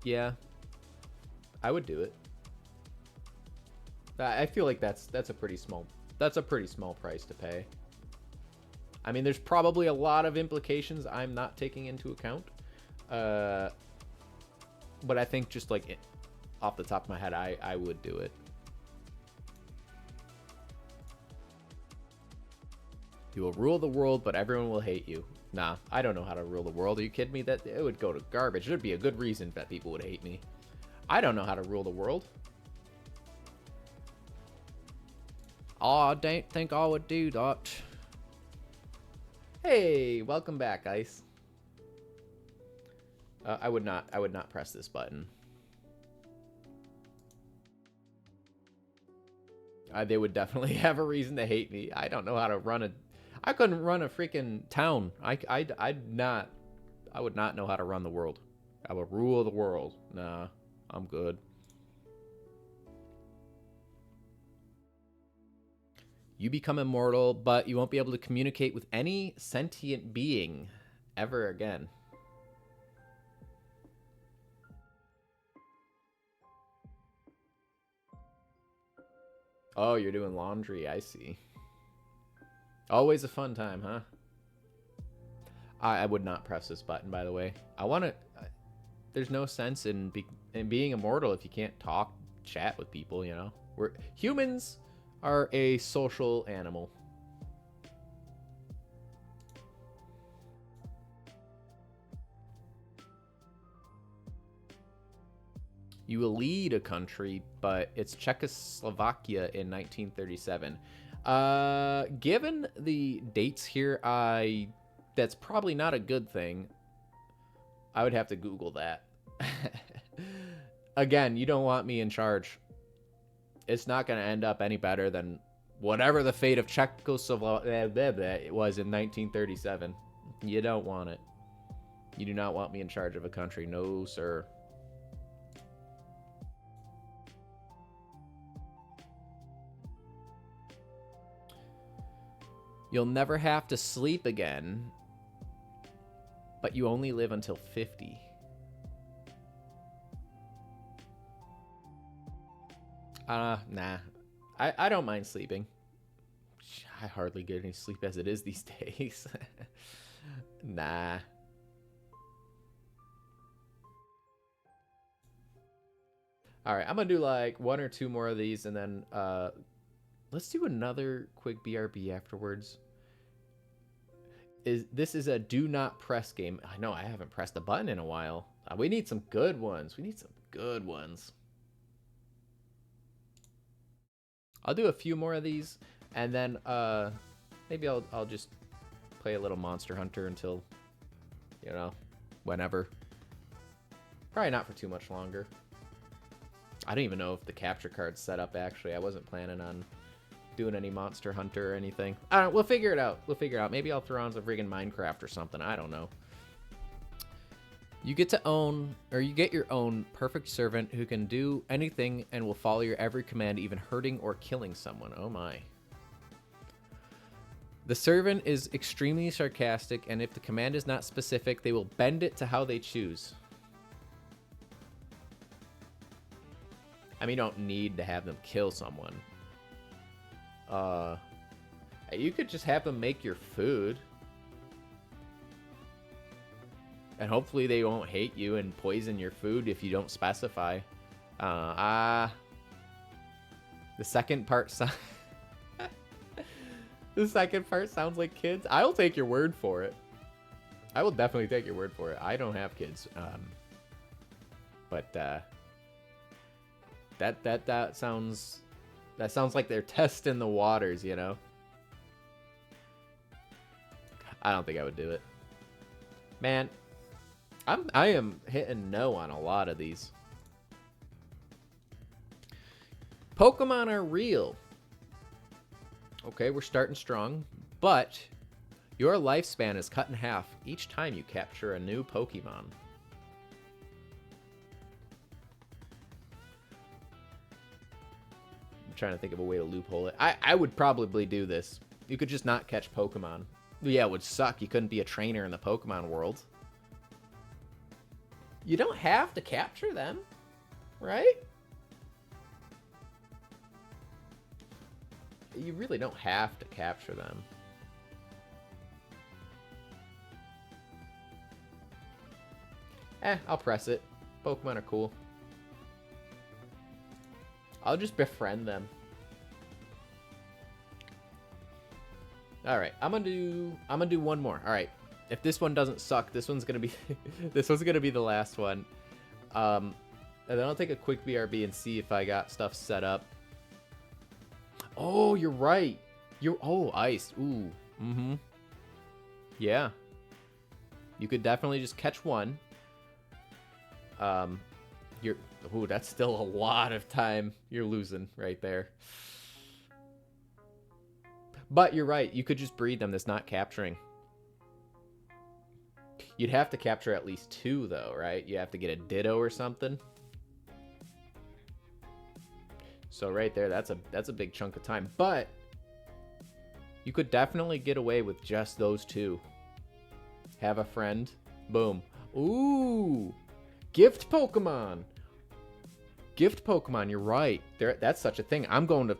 Yeah, I would do it. I feel like that's a pretty small price to pay. I mean, there's probably a lot of implications I'm not taking into account. But I think just like off the top of my head, I would do it. You will rule the world, but everyone will hate you. Nah, I don't know how to rule the world. Are you kidding me? That it would go to garbage. There'd be a good reason that people would hate me. I don't know how to rule the world. Oh, I don't think I would do that. Hey, welcome back, Ice. I would not press this button. They would definitely have a reason to hate me. I don't know how to run a... I couldn't run a freaking town. I would not know how to run the world. I would rule the world. Nah, I'm good. You become immortal, but you won't be able to communicate with any sentient being ever again. Oh, you're doing laundry. I see. Always a fun time, huh? I would not press this button, by the way. I want to... There's no sense in being immortal if you can't talk, chat with people, you know? Humans are a social animal. You will lead a country, but it's Czechoslovakia in 1937. Given the dates here, I that's probably not a good thing. I would have to Google that. Again, you don't want me in charge. It's not going to end up any better than whatever the fate of Czechoslovakia was in 1937. You don't want it. You do not want me in charge of a country. No, sir. You'll never have to sleep again, but you only live until 50. Nah. I don't mind sleeping. I hardly get any sleep as it is these days. Nah. Alright, I'm gonna do like 1 or 2 more of these, and then let's do another quick BRB afterwards. This is a do not press game. I know I haven't pressed a button in a while. We need some good ones. We need some good ones. I'll do a few more of these, and then maybe I'll just play a little Monster Hunter until, you know, whenever. Probably not for too much longer. I don't even know if the capture card's set up, actually. I wasn't planning on doing any Monster Hunter or anything. I don't know. We'll figure it out. We'll figure it out. Maybe I'll throw on some friggin' Minecraft or something. I don't know. You get to own, or you get your own perfect servant who can do anything and will follow your every command, even hurting or killing someone. Oh my. The servant is extremely sarcastic, and if the command is not specific, they will bend it to how they choose. I mean, you don't need to have them kill someone. You could just have them make your food. And hopefully they won't hate you and poison your food if you don't specify. The second part the second part sounds like kids. I'll take your word for it. I will definitely take your word for it. I don't have kids. But that sounds like they're testing the waters, you know. I don't think I would do it. Man, I am hitting no on a lot of these. Pokemon are real. Okay, we're starting strong, but your lifespan is cut in half each time you capture a new Pokemon. I'm trying to think of a way to loophole it. I would probably do this. You could just not catch Pokemon. Yeah, it would suck. You couldn't be a trainer in the Pokemon world. You don't have to capture them, right? You really don't have to capture them. I'll press it. Pokemon are cool. I'll just befriend them. All right, I'm gonna do one more. All right, if this one doesn't suck, this one's gonna be this one's gonna be the last one. And then I'll take a quick BRB and see if I got stuff set up. Oh, you're right. Ice. Ooh. Mm-hmm. Yeah. You could definitely just catch one. That's still a lot of time you're losing right there. But you're right. You could just breed them. That's not capturing. You'd have to capture at least 2, though, right? You have to get a Ditto or something. So right there, that's a big chunk of time. But you could definitely get away with just those 2. Have a friend. Boom. Ooh. Gift Pokemon. Gift Pokemon, you're right. That's such a thing. I'm going to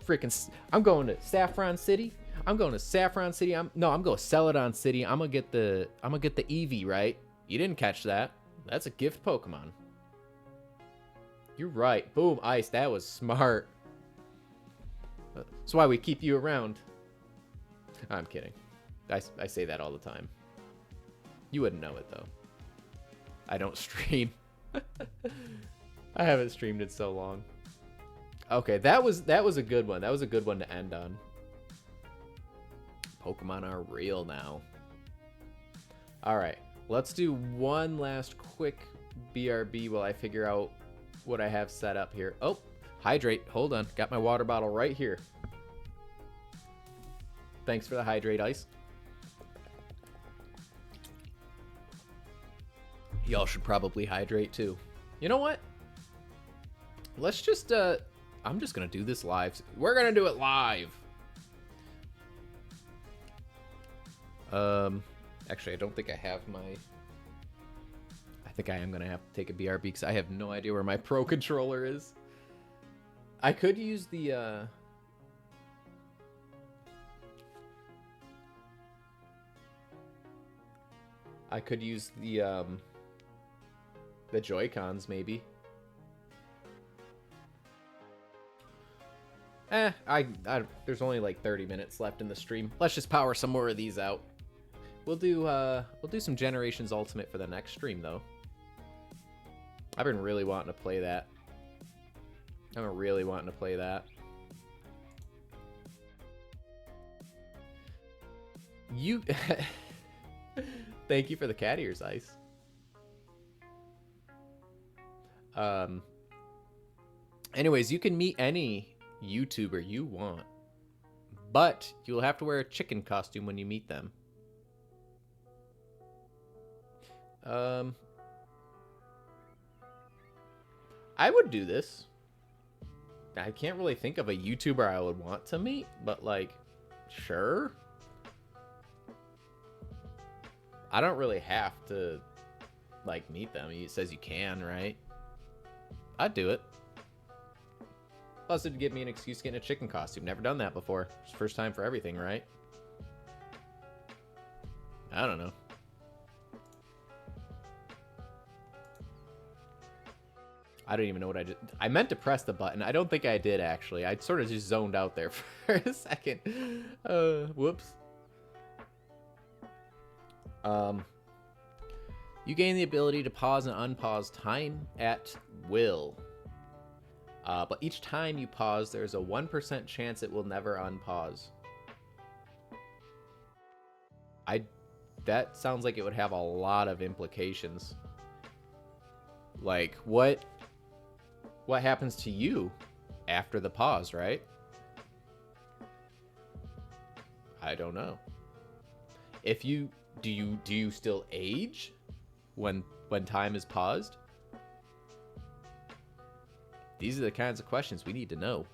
Saffron City. I'm going to Celadon City. I'm gonna get the Eevee, right? You didn't catch that. That's a gift Pokemon. You're right. Boom, Ice. That was smart. That's why we keep you around. I'm kidding. I say that all the time. You wouldn't know it, though. I don't stream. I haven't streamed in so long. Okay, that was a good one. That was a good one to end on. Pokemon are real now. All right, let's do one last quick BRB while I figure out what I have set up here. Oh, hydrate. Hold on. Got my water bottle right here. Thanks for the hydrate ice. Y'all should probably hydrate too. You know what? Let's just, I'm just going to do this live. We're going to do it live. Actually, I don't think I have my... I think I am going to have to take a BRB because I have no idea where my Pro controller is. I could use the, I could use the Joy-Cons, maybe. There's only like 30 minutes left in the stream. Let's just power some more of these out. We'll do some Generations Ultimate for the next stream, though. I've been really wanting to play that. You... Thank you for the cat ears, Ice. Anyways, you can meet any YouTuber you want, but you'll have to wear a chicken costume when you meet them. I would do this. I can't really think of a YouTuber I would want to meet, but like, sure. I don't really have to like meet them. It says you can, right? I'd do it. Plus, it'd give me an excuse to get in a chicken costume. Never done that before. It's the first time for everything, right? I don't know. I don't even know what I did. I meant to press the button. I don't think I did, actually. I sort of just zoned out there for a second. Whoops. You gain the ability to pause and unpause time at will. But each time you pause, there's a 1% chance it will never unpause. That sounds like it would have a lot of implications. Like, what happens to you after the pause, right? I don't know. Do you still age when time is paused? These are the kinds of questions we need to know.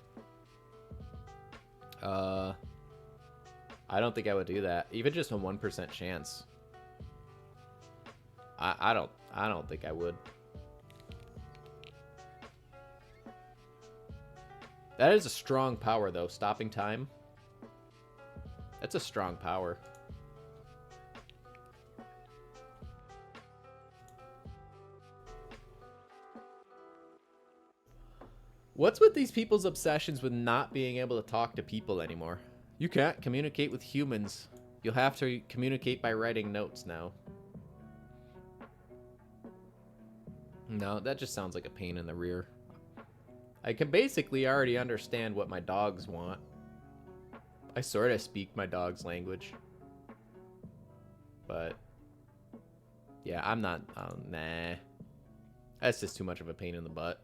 I don't think I would do that. Even just a 1% chance. I don't think I would. That is a strong power, though. Stopping time. That's a strong power. What's with these people's obsessions with not being able to talk to people anymore? You can't communicate with humans. You'll have to communicate by writing notes now. No, that just sounds like a pain in the rear. I can basically already understand what my dogs want. I sort of speak my dog's language. But yeah, I'm not, nah. That's just too much of a pain in the butt.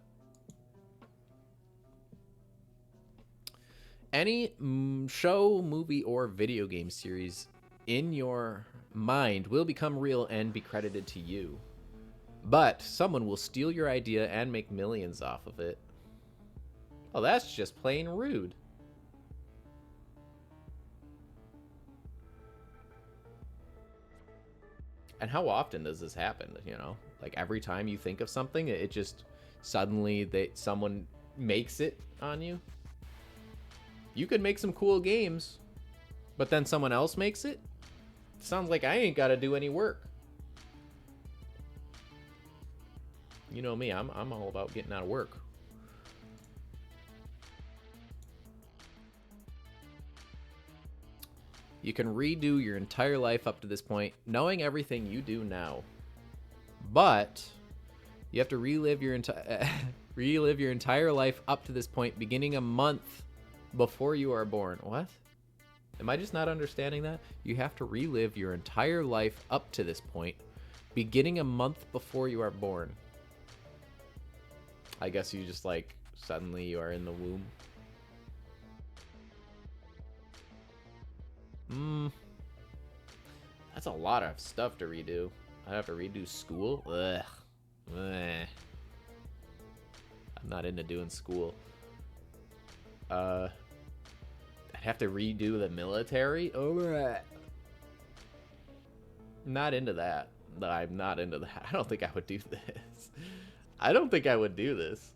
Any show, movie, or video game series in your mind will become real and be credited to you. But someone will steal your idea and make millions off of it. Oh, that's just plain rude. And how often does this happen, you know? Like every time you think of something, it just suddenly someone makes it on you? You could make some cool games, but then someone else makes it? Sounds like I ain't got to do any work. You know me, I'm all about getting out of work. You can redo your entire life up to this point, knowing everything you do now. But you have to relive your entire life up to this point, beginning a month before you are born. What? Am I just not understanding that? You have to relive your entire life up to this point, beginning a month before you are born. I guess you just, like, suddenly you are in the womb. That's a lot of stuff to redo. I have to redo school? Ugh. I'm not into doing school. I'd have to redo the military? Oh, not into that. No, I'm not into that. I don't think I would do this. I don't think I would do this.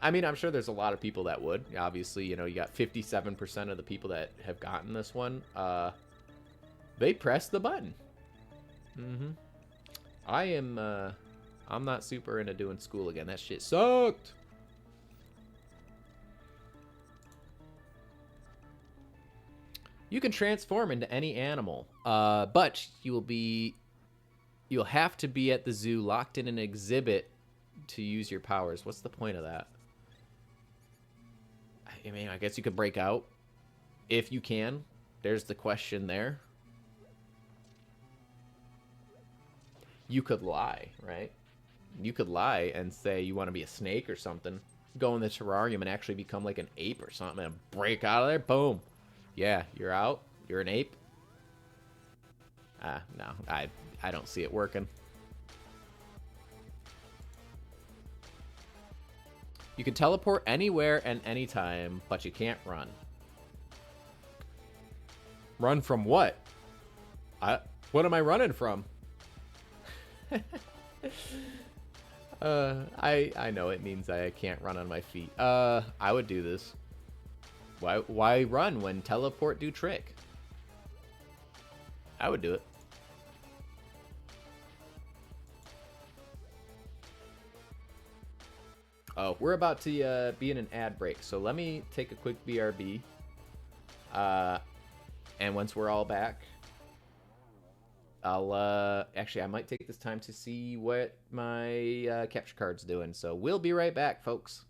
I mean, I'm sure there's a lot of people that would. Obviously, you know, you got 57% of the people that have gotten this one. They pressed the button. I'm not super into doing school again. That shit sucked. You can transform into any animal, but you'll have to be at the zoo locked in an exhibit to use your powers. What's the point of that? I mean, I guess you could break out if you can. There's the question there. You could lie, right? You could lie and say you want to be a snake or something. Go in the terrarium and actually become like an ape or something and break out of there. Boom. Yeah, you're out. You're an ape. No, I don't see it working. You can teleport anywhere and anytime, but you can't run. Run from what? What am I running from? I know it means I can't run on my feet. I would do this. Why run when teleport do trick? I would do it. Oh, we're about to be in an ad break, so let me take a quick BRB. And once we're all back, I'll actually I might take this time to see what my capture card's doing. So we'll be right back, folks.